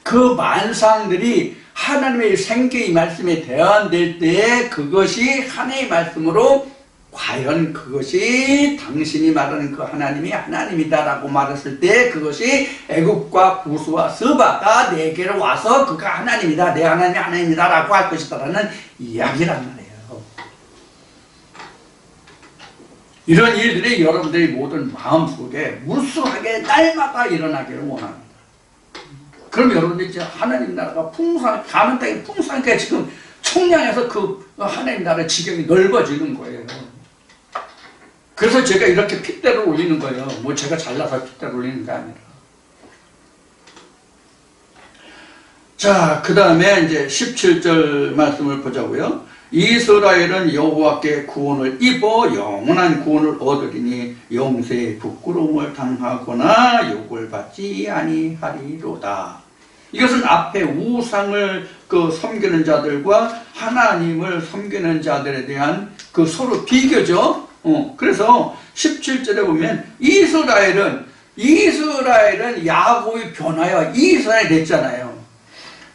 그 만상들이 하나님의 생계의 말씀에 대안될 때에 그것이 하나님의 말씀으로 과연 그것이 당신이 말하는 그 하나님이 하나님이다라고 말했을 때 그것이 애굽과 구스와 스바가 내게로 와서 그가 하나님이다, 내 하나님이 하나님이다라고 할 것이다라는 이야기란 말이에요. 이런 일들이 여러분들의 모든 마음속에 무수하게 날마다 일어나기를 원합니다. 그럼 여러분들이 이제 하나님 나라가 가는 땅이 풍성하게 지금 총량해서 그 하나님 나라의 지경이 넓어지는 거예요. 그래서 제가 이렇게 핏대를 올리는 거예요. 뭐 제가 잘나서 핏대를 올리는 게 아니라. 자, 그 다음에 이제 17절 말씀을 보자고요. 이스라엘은 여호와께 구원을 입어 영원한 구원을 얻으리니 영세에 부끄러움을 당하거나 욕을 받지 아니하리로다. 이것은 앞에 우상을 섬기는 자들과 하나님을 섬기는 자들에 대한 그 서로 비교죠. 그래서 17절에 보면 이스라엘은 야곱이 변하여 이스라엘이 됐잖아요.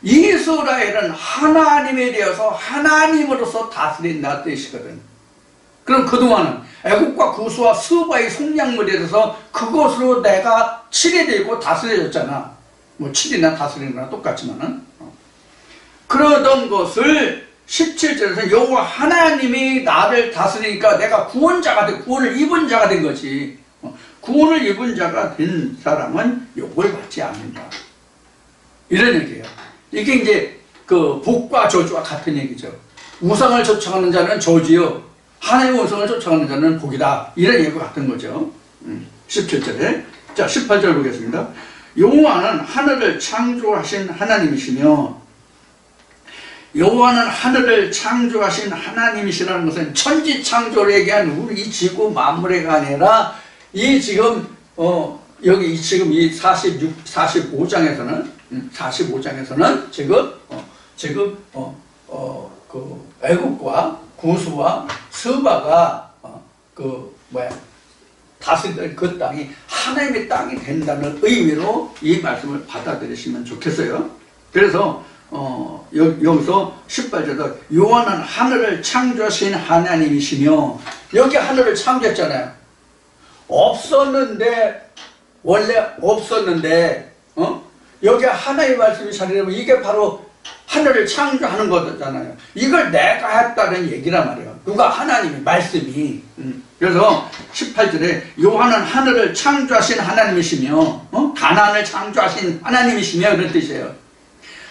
이스라엘은 하나님에 대해서 하나님으로서 다스린다 뜻이거든. 그럼 그동안은 애굽과 구스와 스바의 속량물에 대해서 그것으로 내가 치리되고 다스려졌잖아. 뭐 치리나 다스리는 거랑 똑같지만은. 그러던 것을 17절에서 여호와 하나님이 나를 다스리니까 내가 구원자가 돼, 구원을 입은 자가 된 거지. 구원을 입은 자가 된 사람은 욕을 받지 않는다. 이런 얘기예요. 이게 이제 그 복과 저주와 같은 얘기죠. 우상을 쫓아가는 자는 저주요, 하나님의 우상을 쫓아가는 자는 복이다. 이런 얘기가 같은 거죠. 17절에. 자, 18절 보겠습니다. 여호와는 하늘을 창조하신 하나님이시며, 여호와는 하늘을 창조하신 하나님이시라는 것은 천지 창조를 얘기한 우리 이 지구 만물의가 아니라 이 지금 여기 지금 이 45장에서는 지금 그 애굽과 구스와 스바가 다스리던 그 땅이 하나님의 땅이 된다는 의미로 이 말씀을 받아들이시면 좋겠어요. 그래서 여기서 18절에서 여호와는 하늘을 창조하신 하나님이시며, 여기 하늘을 창조했잖아요. 원래 없었는데 여기 하나님의 말씀이 자리하면 이게 바로 하늘을 창조하는 거잖아요. 이걸 내가 했다는 얘기란 말이에요. 누가? 하나님이, 말씀이. 그래서 18절에 여호와는 하늘을 창조하신 하나님이시며, 가나안을 창조하신 하나님이시며, 그런 뜻이에요.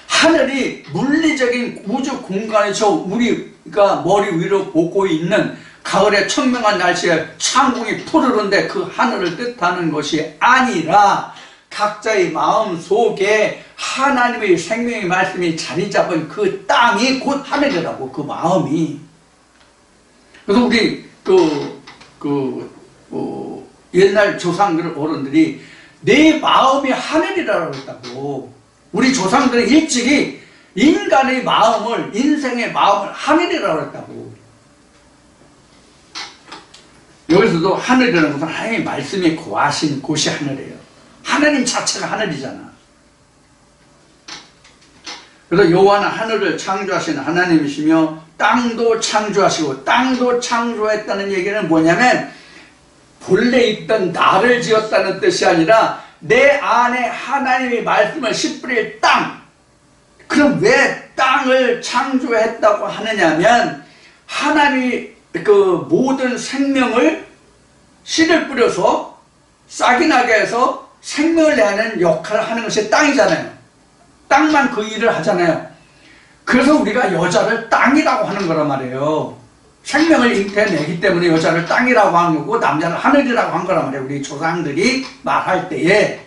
하늘이 물리적인 우주 공간에 우리가 머리 위로 보고 있는 가을의 청명한 날씨에 창공이 푸르른데 그 하늘을 뜻하는 것이 아니라 각자의 마음 속에 하나님의 생명의 말씀이 자리 잡은 그 땅이 곧 하늘이라고, 그 마음이. 그래서 우리 옛날 조상들 어른들이 내 마음이 하늘이라고 했다고. 우리 조상들은 일찍이 인간의 마음을, 인생의 마음을 하늘이라고 했다고. 여기서도 하늘이라는 것은 하나님의 말씀이 거하신 곳이 하늘이에요. 하나님 자체가 하늘이잖아. 그래서 여호와는 하늘을 창조하신 하나님이시며 땅도 창조하시고, 땅도 창조했다는 얘기는 뭐냐면 본래 있던 나를 지었다는 뜻이 아니라 내 안에 하나님의 말씀을 씨 뿌릴 땅. 그럼 왜 땅을 창조했다고 하느냐면 하나님이 그 모든 생명을 씨를 뿌려서 싹이 나게 해서 생명을 내는 역할을 하는 것이 땅이잖아요. 땅만 그 일을 하잖아요. 그래서 우리가 여자를 땅이라고 하는 거란 말이에요. 생명을 잉태내기 때문에 여자를 땅이라고 하는 거고 남자는 하늘이라고 한 거란 말이에요. 우리 조상들이 말할 때에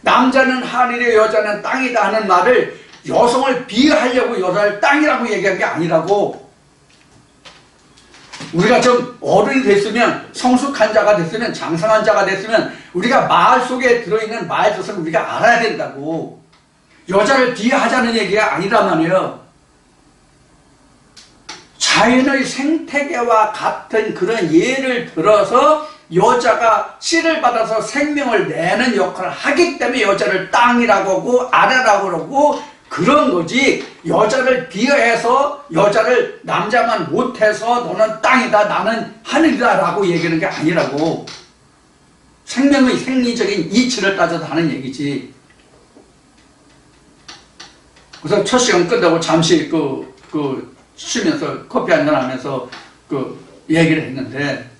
남자는 하늘에 여자는 땅이다 하는 말을 여성을 비하하려고 여자를 땅이라고 얘기한 게 아니라고. 우리가 좀 어른이 됐으면, 성숙한 자가 됐으면, 장성한 자가 됐으면 우리가 말 속에 들어있는 말 뜻을 우리가 알아야 된다고. 여자를 비하하자는 얘기가 아니란 말이에요. 자연의 생태계와 같은 그런 예를 들어서 여자가 씨를 받아서 생명을 내는 역할을 하기 때문에 여자를 땅이라고 하고 아래라고 그러고, 그런 거지. 여자를 비하해서 여자를 남자만 못해서 너는 땅이다 나는 하늘이다 라고 얘기하는 게 아니라고. 생명의 생리적인 이치를 따져서 하는 얘기지. 그래서 첫 시간 끝나고 잠시 쉬면서 커피 한잔 하면서 얘기를 했는데,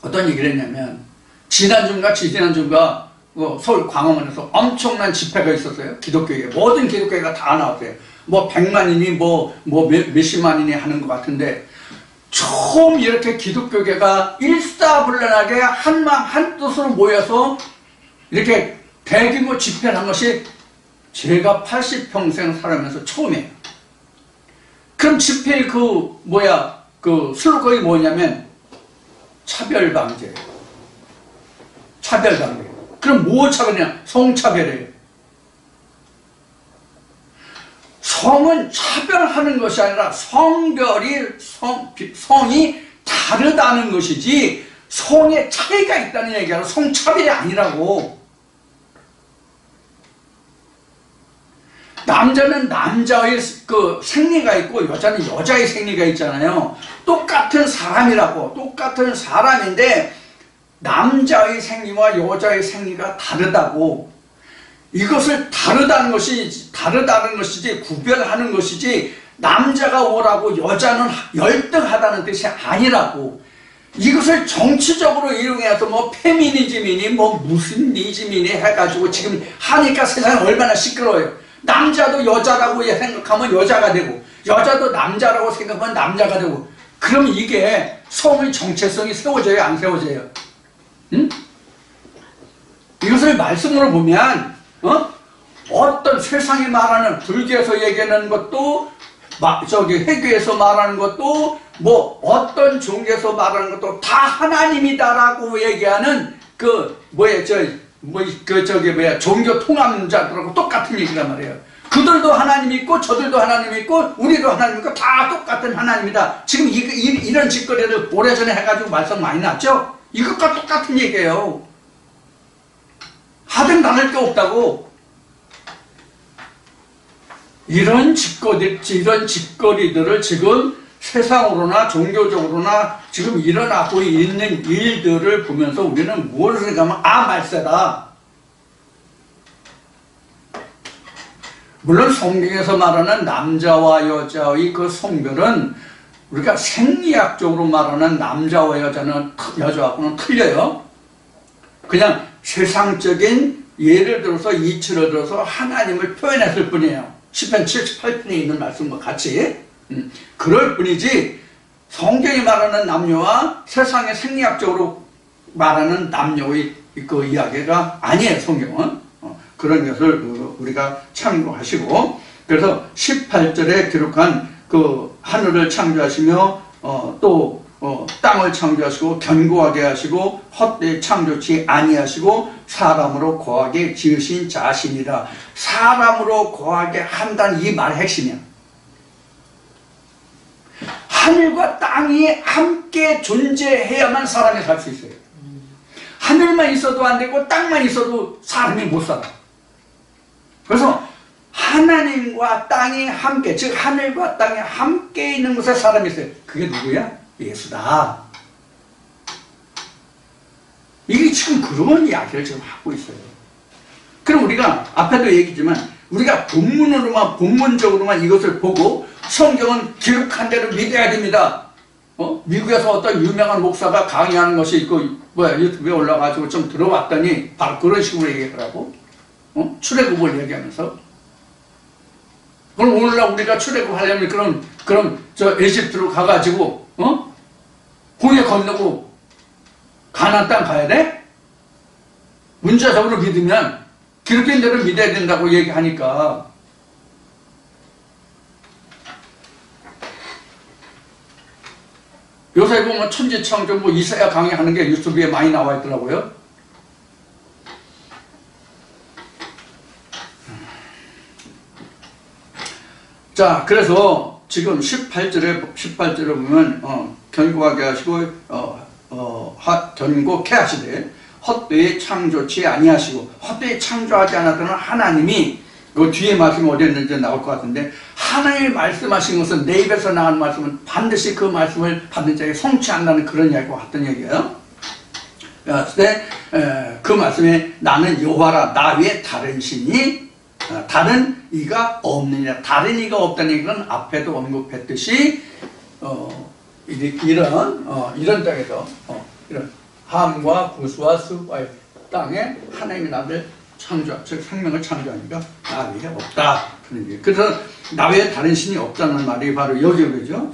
어떤 얘기를 했냐면, 지난주인가 지지난주인가 서울 광화문에서 엄청난 집회가 있었어요. 기독교회. 모든 기독교회가 다 나왔어요. 뭐 100만이니 몇십만이니 하는 것 같은데, 처음 이렇게 기독교계가 일사불란하게 한마음 한뜻으로 모여서 이렇게 대규모 집회를 한 것이 제가 80평생 살아면서 처음이에요. 그럼 집회의 슬로건이 뭐냐면 차별방제. 차별방제. 그럼 뭐 차별이냐? 성차별이에요. 성은 차별하는 것이 아니라 성이 다르다는 것이지 성에 차이가 있다는 얘기가 성차별이 아니라고. 남자는 남자의 생리가 있고 여자는 여자의 생리가 있잖아요. 똑같은 사람이라고. 똑같은 사람인데 남자의 생리와 여자의 생리가 다르다고. 이것을 다르다는 것이지 구별하는 것이지 남자가 오라고 여자는 열등하다는 뜻이 아니라고. 이것을 정치적으로 이용해서 뭐 페미니즘이니 뭐 무슨 니즘이니 해가지고 지금 하니까 세상이 얼마나 시끄러워요. 남자도 여자라고 생각하면 여자가 되고 여자도 남자라고 생각하면 남자가 되고. 그럼 이게 성의 정체성이 세워져요 안 세워져요? 응? 이것을 말씀으로 보면 어떤 세상이 말하는 불교에서 얘기하는 것도 회교에서 말하는 것도 뭐 어떤 종교에서 말하는 것도 다 하나님이다라고 얘기하는 종교 통합자들하고 똑같은 얘기란 말이에요. 그들도 하나님 있고 저들도 하나님 있고 우리도 하나님 있고 다 똑같은 하나님이다. 지금 이런 짓거리를 오래전에 해가지고 말씀 많이 났죠? 이것과 똑같은 얘기예요. 하등 나눌 게 없다고. 이런 짓거리들을 지금 세상으로나 종교적으로나 지금 일어나고 있는 일들을 보면서 우리는 무엇을 생각하면 말세다. 물론 성경에서 말하는 남자와 여자의 그 성별은 우리가 생리학적으로 말하는 남자와 여자하고는 틀려요. 그냥 세상적인 예를 들어서 이치를 들어서 하나님을 표현했을 뿐이에요. 시편 78편에 있는 말씀과 같이. 그럴 뿐이지 성경이 말하는 남녀와 세상의 생리학적으로 말하는 남녀의 그 이야기가 아니에요. 성경은. 그런 것을 우리가 참고하시고, 그래서 18절에 기록한 하늘을 창조하시며 또 땅을 창조하시고 견고하게 하시고 헛되이 창조치 아니하시고 사람으로 거하게 지으신 자신이라. 사람으로 거하게 한다는 이 말의 핵심이야. 하늘과 땅이 함께 존재해야만 사람이 살 수 있어요. 하늘만 있어도 안 되고 땅만 있어도 사람이 못 살아. 그래서 하나님과 땅이 함께, 즉 하늘과 땅이 함께 있는 곳에 사람이 있어요. 그게 누구야? 예수다. 이게 지금 그런 이야기를 지금 하고 있어요. 그럼 우리가 앞에도 얘기했지만 우리가 본문적으로만 이것을 보고 성경은 기록한 대로 믿어야 됩니다. 미국에서 어떤 유명한 목사가 강의하는 것이 있고 유튜브에 올라가지고 좀 들어봤더니 바로 그런 식으로 얘기하더라고. 출애굽을 얘기하면서. 그럼 오늘날 우리가 출애굽 하려면 그럼 에집트로 가가지고 홍해 건너고 가나안 땅 가야 돼? 문자적으로 믿으면 기록된 대로 믿어야 된다고 얘기하니까. 요새 보면 천지창조 이사야 강의하는 게 유튜브에 많이 나와 있더라고요. 자, 그래서 지금 18절에 보면 견고하게 하시고 견고케 하시되 헛되이 창조치 아니하시고, 헛되이 창조하지 않았던 하나님이 그 뒤에 말씀이 어디 있는지 나올 것 같은데, 하나님이 말씀하신 것은 내 입에서 나온 말씀은 반드시 그 말씀을 받는 자에게 성취한다는 그런 이야기와 같은 얘기예요. 그때 그 말씀에 나는 여호와라, 나 외에 다른 신이 다른 이가 없느냐. 다른 이가 없다는 얘기는 앞에도 언급했듯이 이런 땅에서 이런 함과 구수와 습과의 땅에 하나님이 나를 즉 생명을 창조하니까 나 외에 없다. 그래서 나 외에 다른 신이 없다는 말이 바로 여기죠.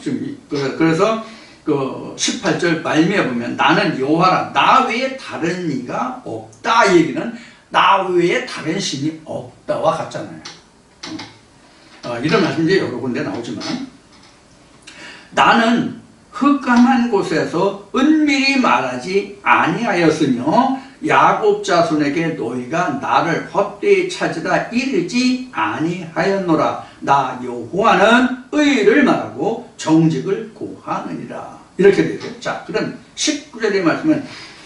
그래서 그 18절 말미에 보면 나는 여호와라, 나 외에 다른 이가 없다. 이 얘기는 나 외에 다른 신이 없다와 같잖아요. 이런 말씀이 이제 여러 군데 나오지만, 나는 흑암한 곳에서 은밀히 말하지 아니하였으며 야곱 자손에게 너희가 나를 헛되이 찾으라 이르지 아니하였노라. 나 여호와는 의를 말하고 정직을 고하느니라. 이렇게 되죠. 자, 그럼 19절의 말씀은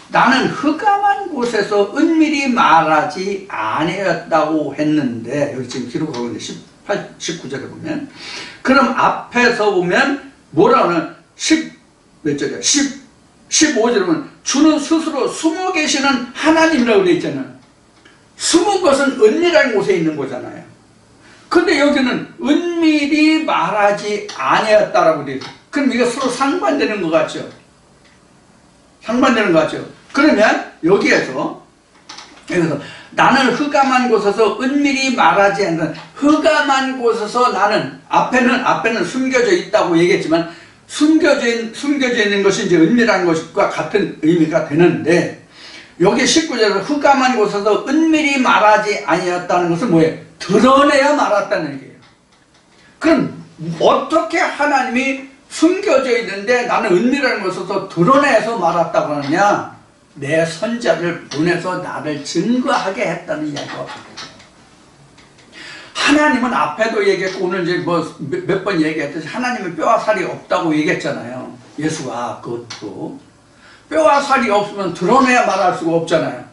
나는 흑암한 곳에서 은밀히 말하지 아니었다고 했는데, 여기 지금 기록하고 있는데 19절에 보면, 그럼 앞에서 보면 뭐라고 하면 몇 절이야? 15절에 보면 주는 스스로 숨어 계시는 하나님이라고 되어 있잖아요. 숨은 것은 은밀한 곳에 있는 거잖아요. 근데 여기는 은밀히 말하지 아니었다라고 되어 있어요. 그럼 이게 서로 상반되는 것 같죠? 상반되는 것 같죠? 그러면 여기에서 나는 흑암한 곳에서 은밀히 말하지 않는, 흑암한 곳에서 나는 앞에는 숨겨져 있다고 얘기했지만, 숨겨져 있는 것이 이제 은밀한 것과 같은 의미가 되는데, 여기 19절에서 흑암한 곳에서 은밀히 말하지 아니었다는 것은 뭐예요? 드러내야 말았다는 얘기예요. 그럼 어떻게 하나님이 숨겨져 있는데 나는 은밀한 곳에서 드러내서 말았다고 하느냐? 내 선자를 보내서 나를 증거하게 했다는 이야기가 바뀌어요. 하나님은 앞에도 얘기했고 오늘 이제 몇 번 얘기했듯이 하나님은 뼈와 살이 없다고 얘기했잖아요. 예수가 그것도 뼈와 살이 없으면 드러내야 말할 수가 없잖아요.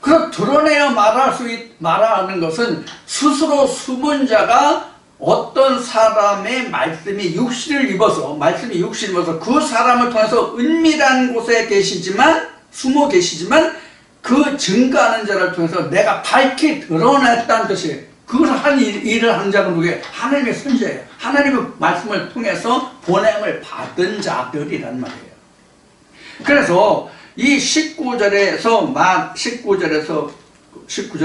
그래서 드러내야 말하는 것은 스스로 숨은 자가 어떤 사람의 말씀이 육신을 입어서 그 사람을 통해서 은밀한 곳에 계시지만 숨어 계시지만 그 증거하는 자를 통해서 내가 밝히 드러냈다는 뜻이에요. 그걸 일을 하는 자가 누구예요? 하나님의 선지자예요. 하나님의 말씀을 통해서 보냄을 받은 자들이란 말이에요. 그래서 이 19절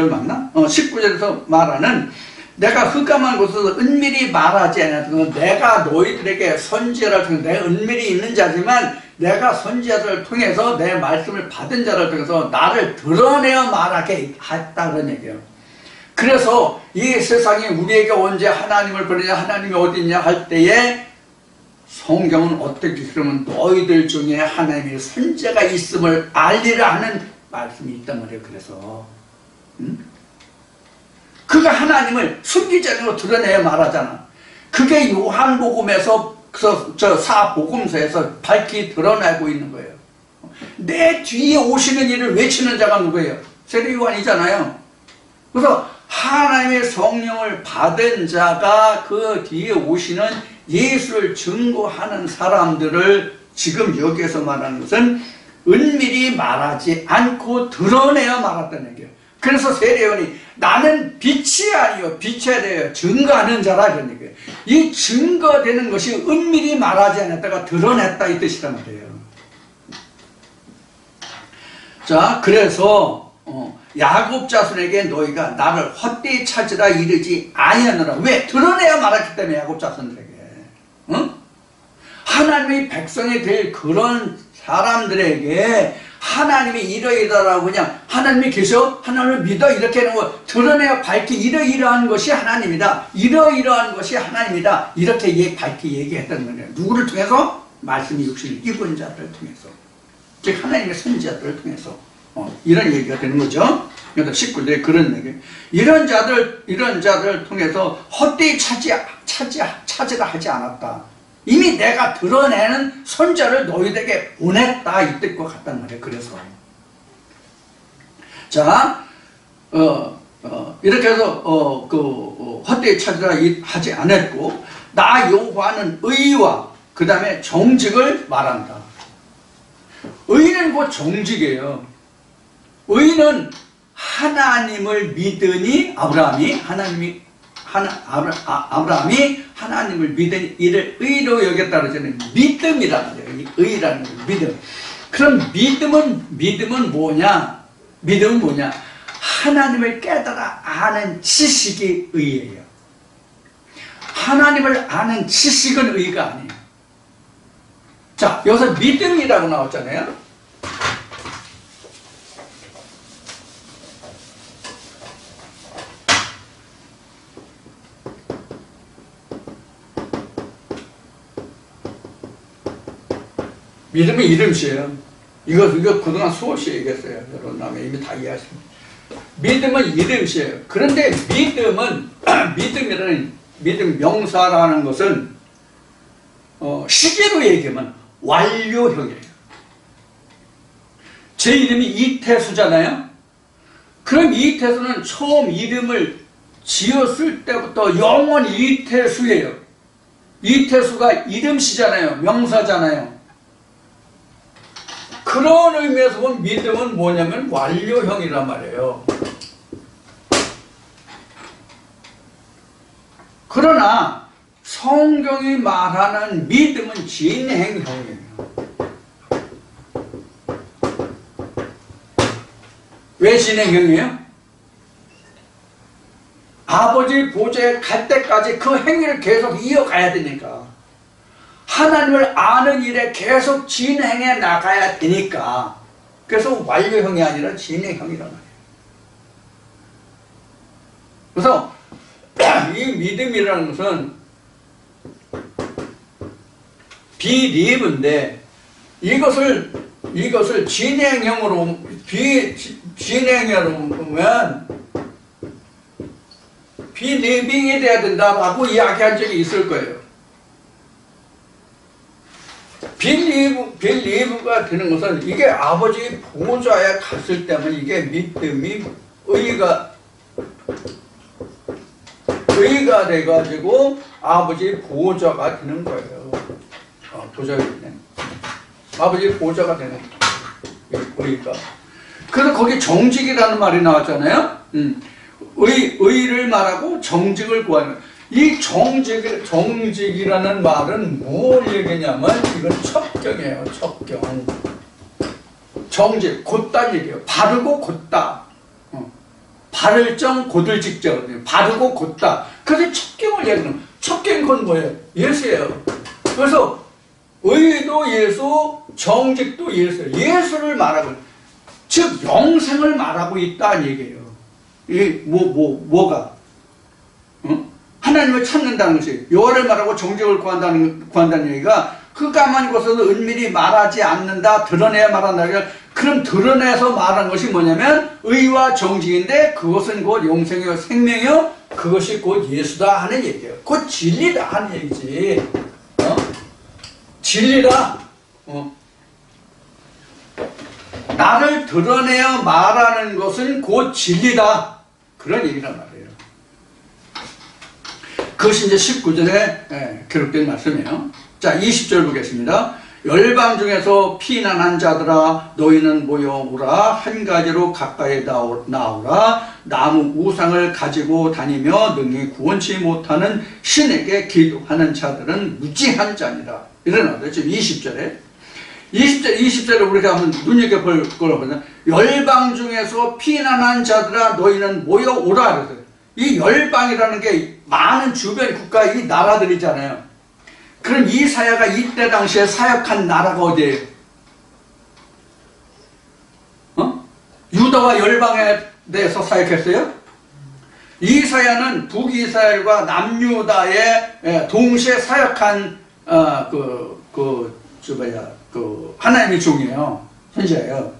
맞나? 19절에서 말하는 내가 흑암한 곳에서 은밀히 말하지 않았던, 내가 너희들에게 선지자를 통해서 내가 은밀히 있는 자지만 내가 선지자를 통해서 내 말씀을 받은 자를 통해서 나를 드러내어 말하게 했다는 얘기예요. 그래서 이 세상에 우리에게 언제 하나님을 보내냐, 하나님이 어디 있냐 할 때에 성경은 어떻게 그러면 너희들 중에 하나님의 선지자가 있음을 알리라 하는 말씀이 있단 말이에요. 그래서 그가 하나님을 숨기지 않고 드러내야 말하잖아. 그게 요한복음에서 저 사복음서에서 밝히 드러나고 있는 거예요. 내 뒤에 오시는 이를 외치는 자가 누구예요? 세례 요한이잖아요. 그래서 하나님의 성령을 받은 자가 그 뒤에 오시는 예수를 증거하는 사람들을 지금 여기에서 말하는 것은 은밀히 말하지 않고 드러내어 말했다는 얘기예요. 그래서 세례요한이 나는 빛이 아니요 빛에 대해 증거하는 자라 이런 얘기예요. 이 증거되는 것이 은밀히 말하지 않았다가 드러냈다 이 뜻이란 말이에요. 자, 그래서 야곱 자손에게 너희가 나를 헛되이 찾으라 이르지 아니하노라. 왜? 드러내야 말했기 때문에 야곱 자손들에게. 하나님의 백성이 될 그런 사람들에게 하나님이 이러이러라고 그냥 하나님이 계셔? 하나님을 믿어? 이렇게 하는 거 드러내야 밝히 이러이러한 것이 하나님이다. 이러이러한 것이 하나님이다. 이렇게 밝히 얘기했다는 거예요. 누구를 통해서? 말씀이 육신을 입은 자들을 통해서. 즉 하나님의 선지자들을 통해서. 이런 얘기가 되는 거죠. 그래서 19절에 그런 얘기. 이런 자들을 통해서 헛되이 찾으라 하지 않았다. 이미 내가 드러내는 선자를 너희들에게 보냈다 이 뜻과 같단 말이에요. 그래서 자, 이렇게 해서 헛되이 찾으라 하지 않았고, 나 여호와는 의와 그 다음에 정직을 말한다. 의는 곧 정직이에요. 의는 하나님을 믿으니 아브라함이 하나님을 믿으니 이를 의로 여겼다 그러잖아요. 믿음이라는 거예요. 이 의라는 거예요. 믿음. 그럼 믿음은 뭐냐? 믿음은 뭐냐? 하나님을 깨달아 아는 지식이 의예요. 하나님을 아는 지식은 의가 아니에요. 자, 여기서 믿음이라고 나왔잖아요. 믿음의 이름이에요. 이거 그동안 수없이 얘기했어요. 여러분 남의 이미 다 이해하십니다. 믿음은 이름이에요. 그런데 믿음 명사라는 것은 시계로 얘기하면 완료형이에요. 제 이름이 이태수잖아요. 그럼 이태수는 처음 이름을 지었을 때부터 영원히 이태수예요. 이태수가 이름시잖아요. 명사잖아요. 그런 의미에서 보면 믿음은 뭐냐면 완료형이란 말이에요. 그러나 성경이 말하는 믿음은 진행형이에요. 왜 진행형이에요? 아버지 보좌에 갈 때까지 그 행위를 계속 이어가야 되니까. 하나님을 아는 일에 계속 진행해 나가야 되니까. 그래서 완료형이 아니라 진행형이란 말이에요. 그래서 이 믿음이라는 것은 비리브인데 이것을 진행형으로 보면 비리빙이 돼야 된다라고 이야기한 적이 있을 거예요. 빌리브가 되는 것은 이게 아버지 보좌에 갔을 때면 이게 믿음이 의가 돼가지고 아버지 보좌가 되는 거예요. 보좌가 되네. 아버지 보좌가 되는 의가. 그래서 거기 정직이라는 말이 나왔잖아요. 의를 말하고 정직을 구하는. 이 정직이라는 말은 뭘 얘기냐면 이건 첩경이에요. 첩경. 정직, 곧다는 얘기예요. 바르고 곧다. 바를 정 곧을 직자거든요. 바르고 곧다. 그래서 첩경을 얘기하는. 첩경이 그건 뭐예요? 예수예요. 그래서 의도 예수, 정직도 예수예요. 예수를 말하고, 즉 영생을 말하고 있다는 얘기예요. 이 뭐가? 하나님을 찾는다는 것이, 여호와를 말하고 정직을 구한다는 얘기가, 그 가만히 있어도 은밀히 말하지 않는다, 드러내야 말한다. 그럼 드러내서 말한 것이 뭐냐면 의와 정직인데, 그것은 곧 영생이요 생명이요 그것이 곧 예수다 하는 얘기예요. 곧 진리다 하는 얘기지. 진리다. 나를 드러내어 말하는 것은 곧 진리다. 그런 얘기란 말이에요. 그것이 이제 19절에 기록된 말씀이에요. 자, 20절 보겠습니다. 열방 중에서 피난한 자들아 너희는 모여오라. 한 가지로 가까이 나오라. 나무 우상을 가지고 다니며 능히 구원치 못하는 신에게 기도하는 자들은 무지한 자니라. 이러나요. 지금 20절에 20절에 우리가 한번 눈여겨볼 걸로 보면, 열방 중에서 피난한 자들아 너희는 모여오라. 그래서 이 열방이라는 게 많은 주변 국가, 이 나라들이잖아요. 그럼 이사야가 이때 당시에 사역한 나라가 어디예요? 유다와 열방에 대해서 사역했어요? 이사야는 북이스라엘과 남유다에 동시에 사역한 하나님의 종이에요. 선지자예요.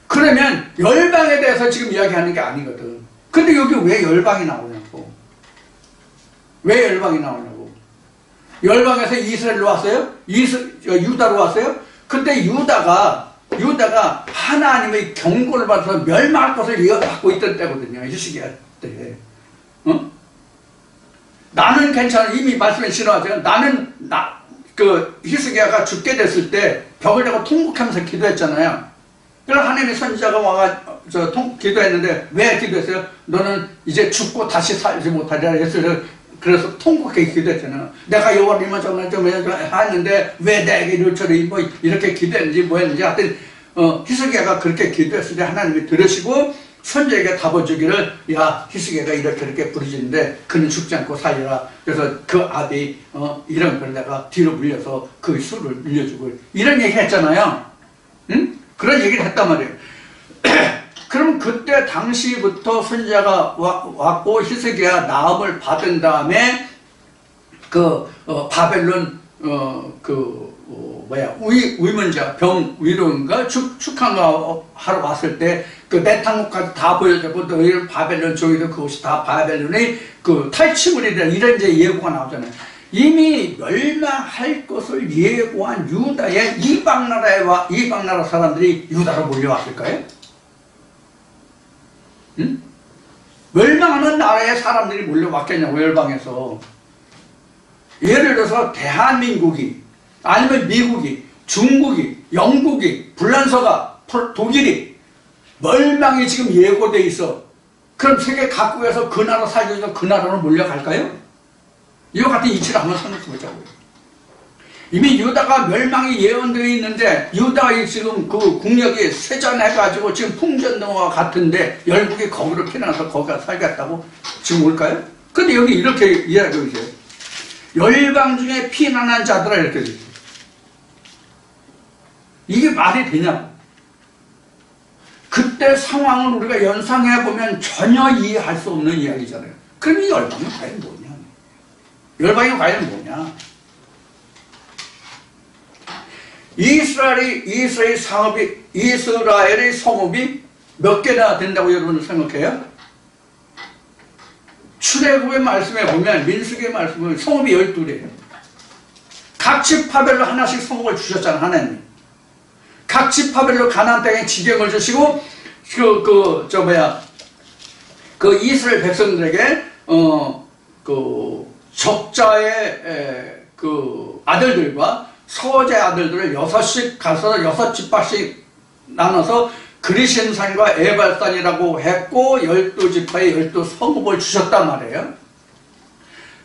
그러면 열방에 대해서 지금 이야기하는 게 아니거든. 근데 여기 왜 열방이 나오냐고. 왜 열방이 나오냐고. 열방에서 이스라엘로 왔어요? 유다로 왔어요? 근데 유다가 유다가 하나님의 경고를 받아서 멸망할 것을 예언받고 있던 때거든요. 히스기야 때. 어? 나는 괜찮아. 이미 말씀에 싫어하죠. 나는 히스기야가 죽게 됐을 때 벽을 대고 통곡하면서 기도했잖아요. 그래서 하나님의 선지자가 와가 기도했는데 왜 기도했어요? 너는 이제 죽고 다시 살지 못하리라 했어요. 그래서 통곡하게 기도했잖아요. 내가 여호와를 이만저만 좀 했는데 왜 내게 이럴처럼 뭐 이렇게 기도했는지 뭐 했는지 하여튼 히스기야가 그렇게 기도했을 때 하나님이 들으시고 선지자에게 답어주기를 야 히스기야가 이렇게 부르짖는데 그는 죽지 않고 살리라. 그래서 그 아비 이런 걸 내가 뒤로 물려서 그 술을 물려주고 이런 얘기 했잖아요. 응? 그런 얘기를 했단 말이에요. 그럼 그때 당시부터 선지자가 왔고 히스기야 나음을 받은 다음에 바벨론 위문자 병 위로인가 축한가 하러 왔을 때 그 내탕국까지 다 보여주고 또 이런 바벨론 저기도 그것이 다 바벨론의 그 탈취물이다 이런 이제 예고가 나오잖아요. 이미 멸망할 것을 예고한 유다의 이방 나라 사람들이 유다로 몰려왔을까요? 응? 멸망하는 나라의 사람들이 몰려왔겠냐고 열방에서. 예를 들어서 대한민국이 아니면 미국이 중국이 영국이 불란서가 독일이 멸망이 지금 예고돼 있어. 그럼 세계 각국에서 그 나라 살기 위해서 그 나라로 몰려갈까요? 이와 같은 이치를 한번 생각해 보자고요. 이미 유다가 멸망이 예언되어 있는데 유다가 지금 그 국력이 쇠잔해가지고 지금 풍전등과 같은데 열국이 거기로 피난해서 거기가 살겠다고 지금 올까요? 근데 여기 이렇게 이야기하고 있어요. 열방 중에 피난한 자들아 이렇게 되죠. 이게 말이 되냐고. 그때 상황을 우리가 연상해보면 전혀 이해할 수 없는 이야기잖아요. 그럼 이 열방이 과연 뭐냐? 열방이 과연 뭐냐? 이스라엘의 성읍이 몇 개나 된다고 여러분 생각해요? 출애굽의 말씀에 보면 민수기의 말씀에 보면 성읍이 12개예요. 각 지파별로 하나씩 성읍을 주셨잖아 하나님. 각 지파별로 가나안 땅에 지경을 주시고 그 이스라엘 백성들에게 적자의 그 아들들과 서제 아들들을 6씩 가서 6지파씩 나눠서 그리심산과 에발산이라고 했고 12지파에 12성읍을 주셨단 말이에요.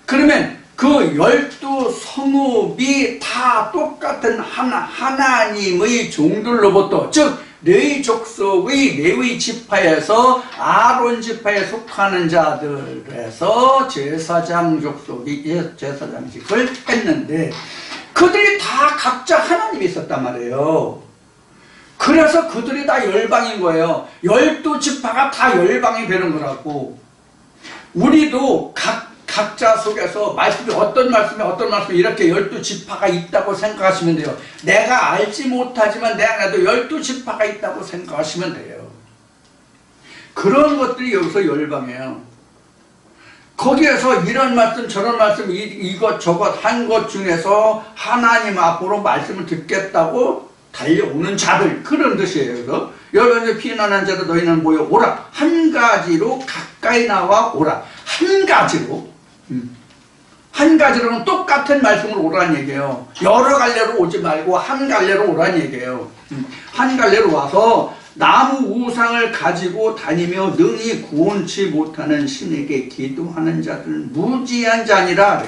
그러면 그 12성읍이 다 똑같은 하나님의 종들로부터 즉 레위 족속의 레위 지파에서 아론 지파에 속하는 자들에서 제사장 족속이 제사장직을 했는데 그들이 다 각자 하나님이 있었단 말이에요. 그래서 그들이 다 열방인 거예요. 12지파가 다 열방이 되는 거라고. 우리도 각자 속에서 말씀이 어떤 말씀이 이렇게 12지파가 있다고 생각하시면 돼요. 내가 알지 못하지만 내 안에도 12지파가 있다고 생각하시면 돼요. 그런 것들이 여기서 열방이에요. 거기에서 이런 말씀 저런 말씀 이것 저것 한 것 중에서 하나님 앞으로 말씀을 듣겠다고 달려오는 자들 그런 뜻이에요. 그래서 여러분의 피난한 자들 너희는 모여 오라. 한 가지로 가까이 나와 오라. 한 가지로 한 가지로는 똑같은 구원으로 오라는 얘기예요. 여러 갈래로 오지 말고 한 갈래로 오라는 얘기예요. 한 갈래로 와서 나무 우상을 가지고 다니며 능히 구원치 못하는 신에게 기도하는 자들은 무지한 자니라.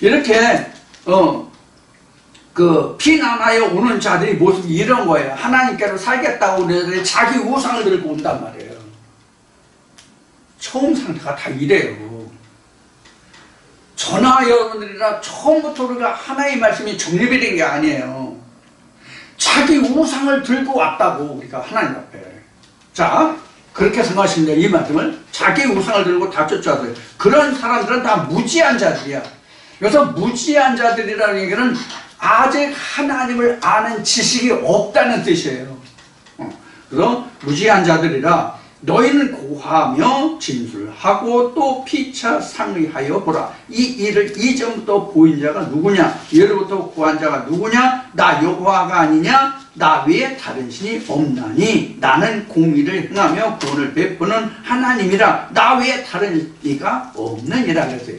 이렇게 그 피난하여 오는 자들이 모습이 이런 거예요. 하나님께로 살겠다고 그러는데 자기 우상을 들고 온단 말이에요. 처음 상태가 다 이래요. 저나 여러분들이나 처음부터 우리가 하나의 말씀이 정립이 된 게 아니에요. 자기 우상을 들고 왔다고 우리가 하나님 앞에. 자, 그렇게 생각하시면 돼요. 이 말씀을 자기 우상을 들고 다 쫓아와요. 그런 사람들은 다 무지한 자들이야. 그래서 무지한 자들이라는 얘기는 아직 하나님을 아는 지식이 없다는 뜻이에요. 그래서 무지한 자들이라 너희는 고하며 진술하고 또 피차 상의하여 보라. 이 일을 이전부터 보인 자가 누구냐? 예로부터 구한 자가 누구냐? 나 여호와가 아니냐? 나 외에 다른 신이 없나니 나는 공의를 행하며 구원을 베푸는 하나님이라. 나 외에 다른 이가 없느니라 그랬어요.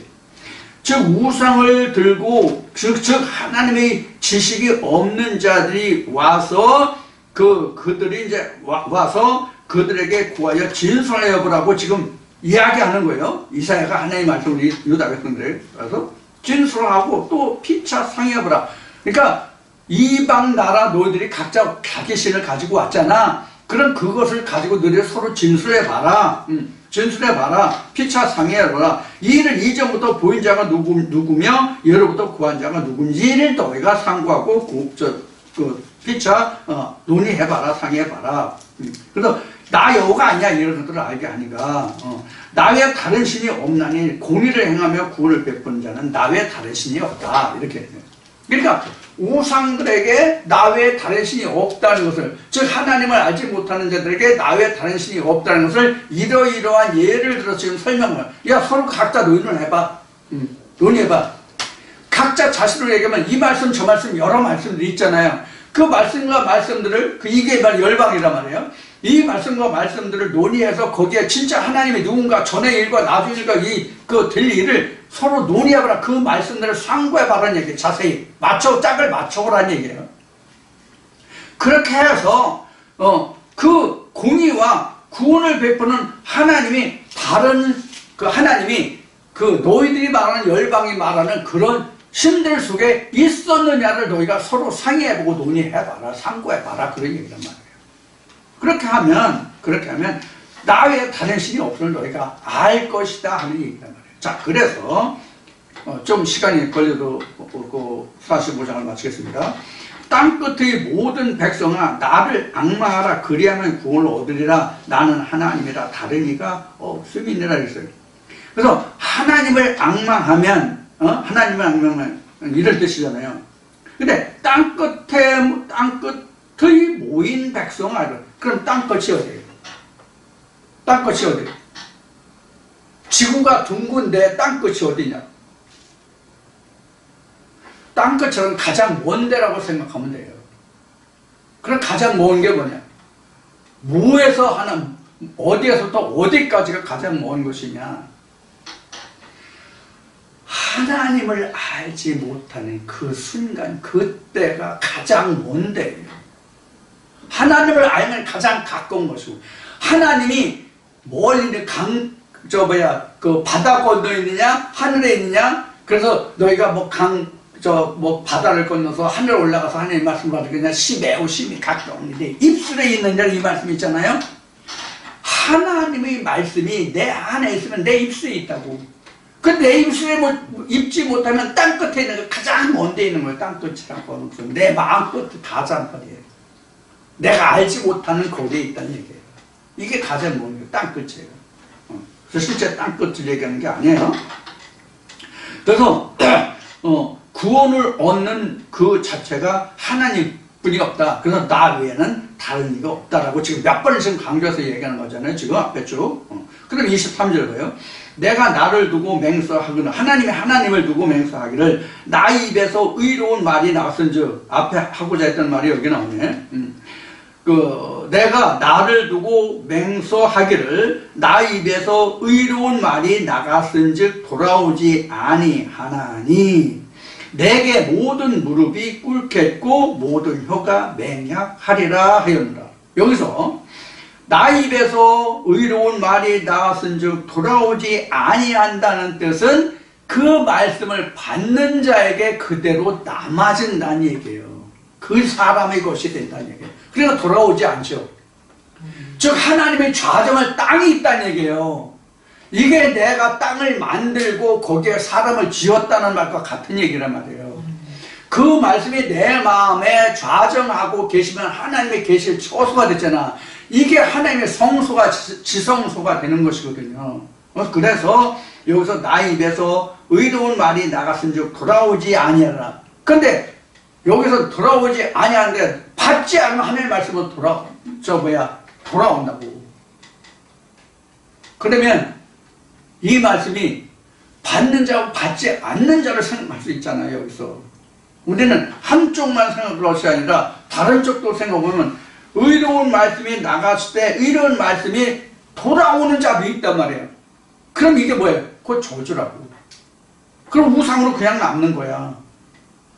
즉 우상을 들고 즉 하나님의 지식이 없는 자들이 와서 그들이 이제 와서 그들에게 구하여 진술하여 보라고 지금 이야기하는 거예요. 이사야가 하나님의 말씀을 유다 백성들에게 와서 진술하고 또 피차 상의해 보라. 그러니까 이방 나라 너희들이 각자 자기 신을 가지고 왔잖아. 그럼 그것을 가지고 너희들 서로 진술해 봐라. 진술해 봐라. 피차 상의해 봐라. 이 일을 이전부터 보인 자가 누구며 예로부터 구한 자가 누군지를 너희가 상고하고 피차 논의해 봐라. 상의해 봐라. 그래서 나 여호가 아니야 이런 것들을 알게 하니까 나 외에 다른 신이 없나니 공의를 행하며 구원을 베푸는 자는 나 외에 다른 신이 없다 이렇게. 그러니까 우상들에게 나 외에 다른 신이 없다는 것을, 즉 하나님을 알지 못하는 자들에게 나 외에 다른 신이 없다는 것을 이러이러한 예를 들어서 지금 설명을. 야 서로 각자 논의를 해봐. 논의해봐. 각자 자신을 얘기하면 이 말씀 저 말씀 여러 말씀들이 있잖아요. 그 말씀과 말씀들을 이게 말 열방이란 말이에요. 이 말씀과 말씀들을 논의해서 거기에 진짜 하나님이 누군가 전의 일과 나중 일과 될 일을 서로 논의해봐라. 그 말씀들을 상고해봐라는 얘기예요. 자세히 짝을 맞춰보라는 얘기예요. 그렇게 해서 그 공의와 구원을 베푸는 하나님이 하나님이 너희들이 말하는 열방이 말하는 그런 신들 속에 있었느냐를 너희가 서로 상의해보고 논의해봐라. 상고해봐라. 그런 얘기란 말이에요. 그렇게 하면 나 외에 다른 신이 없음을 너희가 알 것이다 하는 얘기란 말이에요. 자, 그래서 좀 시간이 걸려도 45장을 마치겠습니다. 땅끝의 모든 백성아 나를 앙망하라. 그리하면 구원을 얻으리라. 나는 하나님이라 다른 이가 없음이니라 했어요. 그래서 하나님을 앙망하면 하나님을 앙망하면 이런 뜻이잖아요. 근데 땅끝의 모인 백성아, 그럼 땅끝이 어디예요? 땅끝이 어디예요? 지구가 둥근데 땅끝이 어디냐? 땅끝처럼 가장 먼 데라고 생각하면 돼요. 그럼 가장 먼 게 뭐냐? 무에서 어디에서부터 어디까지가 가장 먼 것이냐? 하나님을 알지 못하는 그 순간, 그때가 가장 먼 데예요. 하나님을 알면 가장 가까운 것이고, 하나님이 멀리 있는 그 바다 건너에 있느냐, 하늘에 있느냐, 그래서 너희가 바다를 건너서 하늘 올라가서 하나님 말씀 받으겠냐, 매우 심히 가까운데, 입술에 있느냐, 이 말씀 있잖아요. 하나님의 말씀이 내 안에 있으면 내 입술에 있다고. 그 내 입술에 입지 못하면 땅끝에 있는 거 가장 먼 데 있는 거예요. 땅끝이라고 하는 것은 내 마음 끝 가장거리예요. 내가 알지 못하는 거기에 있다는 얘기예요. 이게 가장 먼 거예요. 땅끝이에요. 그래서 실제 땅끝을 얘기하는 게 아니에요. 그래서 구원을 얻는 그 자체가 하나님뿐이 없다. 그래서 나 외에는 다른 이가 없다라고 지금 몇 번을 지금 강조해서 얘기하는 거잖아요. 지금 앞에 쭉. 그다음 23절 보요. 내가 나를 두고 맹세하기를, 하나님을 두고 맹세하기를 나 입에서 의로운 말이 나왔은즉, 앞에 하고자 했던 말이 여기 나오네. 내가 나를 두고 맹세하기를 나 입에서 의로운 말이 나갔은즉 돌아오지 아니하나니 내게 모든 무릎이 꿇겠고 모든 혀가 맹약하리라 하였노라. 여기서 나 입에서 의로운 말이 나왔은즉 돌아오지 아니한다는 뜻은 그 말씀을 받는 자에게 그대로 남아진다는 얘기예요. 그 사람의 것이 된다는 얘기예요. 그러니까 돌아오지 않죠. 즉 하나님의 좌정할 땅이 있다는 얘기예요. 이게 내가 땅을 만들고 거기에 사람을 지었다는 말과 같은 얘기란 말이에요. 그 말씀이 내 마음에 좌정하고 계시면 하나님의 계시의 처소가 됐잖아. 이게 하나님의 성소가 지성소가 되는 것이거든요. 그래서 여기서 나 입에서 의로운 말이 나갔은즉 돌아오지 아니하라. 근데 여기서 돌아오지 아니하는데 받지 않으면 하나님의 말씀은 돌아온다고. 그러면 이 말씀이 받는 자와 받지 않는 자를 생각할 수 있잖아요. 여기서 우리는 한쪽만 생각할 것이 아니라 다른 쪽도 생각해보면 의로운 말씀이 나갔을 때 의로운 말씀이 돌아오는 자도 있단 말이에요. 그럼 이게 뭐예요? 그거 저주라고. 그럼 우상으로 그냥 남는 거야.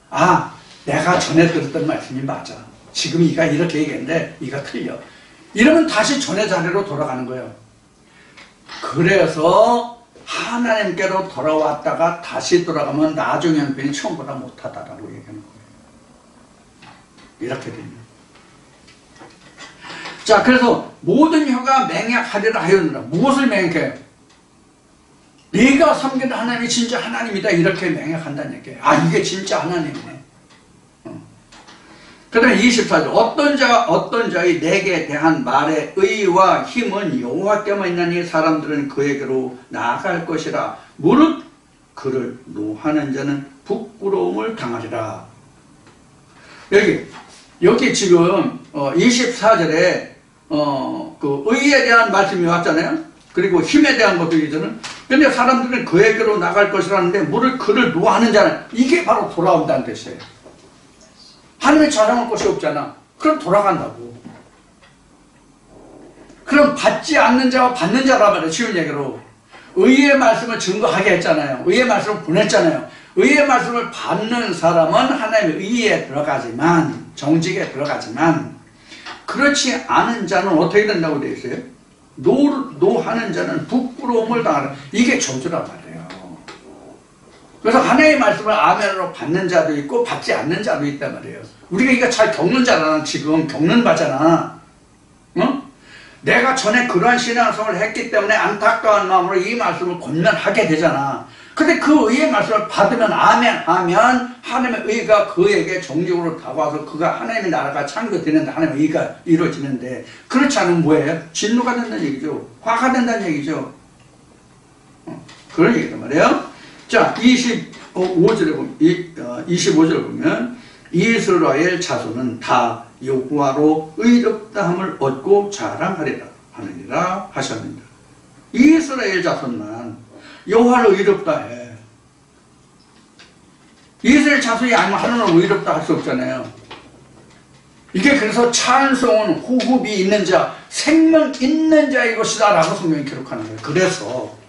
아, 내가 전에 들었던 말씀이 맞아. 지금 이가 이렇게 얘기했는데 이가 틀려. 이러면 다시 전의 자리로 돌아가는 거예요. 그래서 하나님께로 돌아왔다가 다시 돌아가면 나중 형편이 처음보다 못하다라고 얘기하는 거예요. 이렇게 됩니다. 자, 그래서 모든 혀가 맹약하리라 하였느라. 무엇을 맹약해요? 네가 섬기는 하나님이 진짜 하나님이다 이렇게 맹약한다는 얘기예요. 아, 이게 진짜 하나님이네. 그 다음에 24절 어떤 자의 내게 대한 말의 의와 힘은 여호와께만 있나니 사람들은 그에게로 나아갈 것이라. 무릇 그를 노하는 자는 부끄러움을 당하리라. 여기 지금 24절에 그 의에 대한 말씀이 왔잖아요. 그리고 힘에 대한 것도 있잖아요. 근데 사람들은 그에게로 나갈 것이라는데 무릇 그를 노하는 자는 이게 바로 돌아온다는 뜻이에요. 하나님의 자랑할 것이 없잖아. 그럼 돌아간다고. 그럼 받지 않는 자와 받는 자라 말이에요. 쉬운 얘기로. 의의 말씀을 증거하게 했잖아요. 의의 말씀을 보냈잖아요. 의의 말씀을 받는 사람은 하나님의 의에 들어가지만, 정직에 들어가지만, 그렇지 않은 자는 어떻게 된다고 되어 있어요? 노하는 자는 부끄러움을 당하라. 이게 저주란 말이에요. 그래서 하나님의 말씀을 아멘으로 받는 자도 있고 받지 않는 자도 있단 말이에요. 우리가 이거 잘 겪는 자잖아. 지금 겪는 바잖아. 내가 전에 그러한 신앙생활을 했기 때문에 안타까운 마음으로 이 말씀을 권면하게 되잖아. 근데 그 의의 말씀을 받으면 아멘 하면 하나님의 의가 그에게 정직으로 다가와서 그가 하나님의 나라가 창조되는데 하나님의 의가 이루어지는데 그렇지 않으면 뭐예요? 진노가 된다는 얘기죠. 화가 된다는 얘기죠. 그런 얘기단 말이에요. 자, 25절에 보면 이스라엘 자손은 다 여호와로 의롭다함을 얻고 자랑하리라 하느니라 하셨습니다. 이스라엘 자손만 여호와로 의롭다 해. 이스라엘 자손이 아니면 하나님은 의롭다 할 수 없잖아요. 이게 그래서 찬송은 호흡이 있는 자, 생명 있는 자의 것이다 라고 성경이 기록하는 거예요. 그래서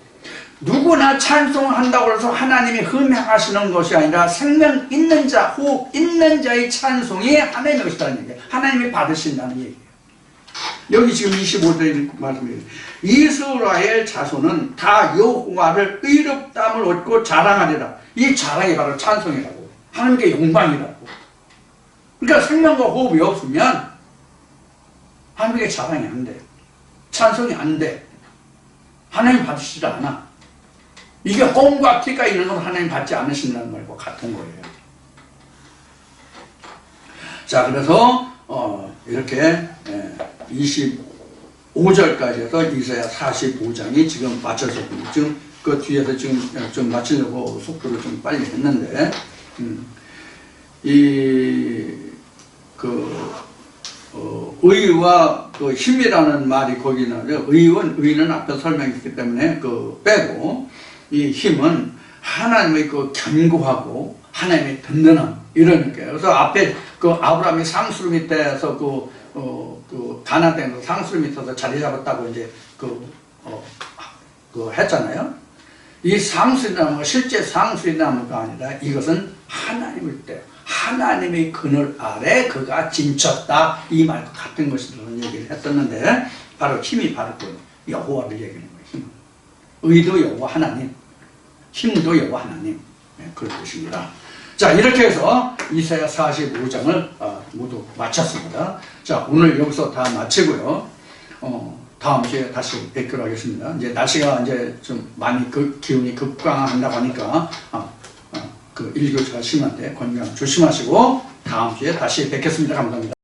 누구나 찬송을 한다고 해서 하나님이 흠행하시는 것이 아니라 생명 있는 자, 호흡 있는 자의 찬송이 하나님의 것이라는 얘기예요. 하나님이 받으신다는 얘기예요. 여기 지금 25절에 말씀이에요. 이스라엘 자손은 다 여호와를 의롭다함을 얻고 자랑하리라. 이 자랑이 바로 찬송이라고. 하나님께 영광이라고. 그러니까 생명과 호흡이 없으면 하나님께 자랑이 안 돼. 찬송이 안 돼. 하나님 받으시지 않아. 이게 홈과 티가 있는 건 하나님 받지 않으신다는 말과 같은 거예요. 자, 그래서 이렇게 25절까지 해서 이사야 45장이 지금 맞춰서 지금 그 뒤에서 지금 좀 맞추려고 속도를 좀 빨리 했는데 의와 그 힘이라는 말이 거기 나와요. 의는 앞에 설명했기 때문에 그 빼고 이 힘은 하나님의 그 견고하고 하나님의 든든함 이런 거예요. 그래서 앞에 그 아브라함이 상수로 밑에서 그 가나안 땅에서 상수로 밑에서 자리 잡았다고 이제 그 했잖아요. 이 상수의 나무가 실제 상수의 나무가 아니라 이것은 하나님일 때 하나님의 그늘 아래 그가 진쳤다 이 말과 같은 것이라는 얘기를 했었는데 바로 힘이 바로 그 여호와를 얘기하는 거예요. 힘. 의도 여호와 하나님, 힘도 여호와 하나님. 네, 그런 뜻입니다. 자, 이렇게 해서 이사야 45장을 모두 마쳤습니다. 자, 오늘 여기서 다 마치고요. 다음 주에 다시 뵙기로 하겠습니다. 이제 날씨가 이제 좀 많이 기온이 급강한다고 하니까 그 일교차가 심한데 건강 조심하시고 다음 주에 다시 뵙겠습니다. 감사합니다.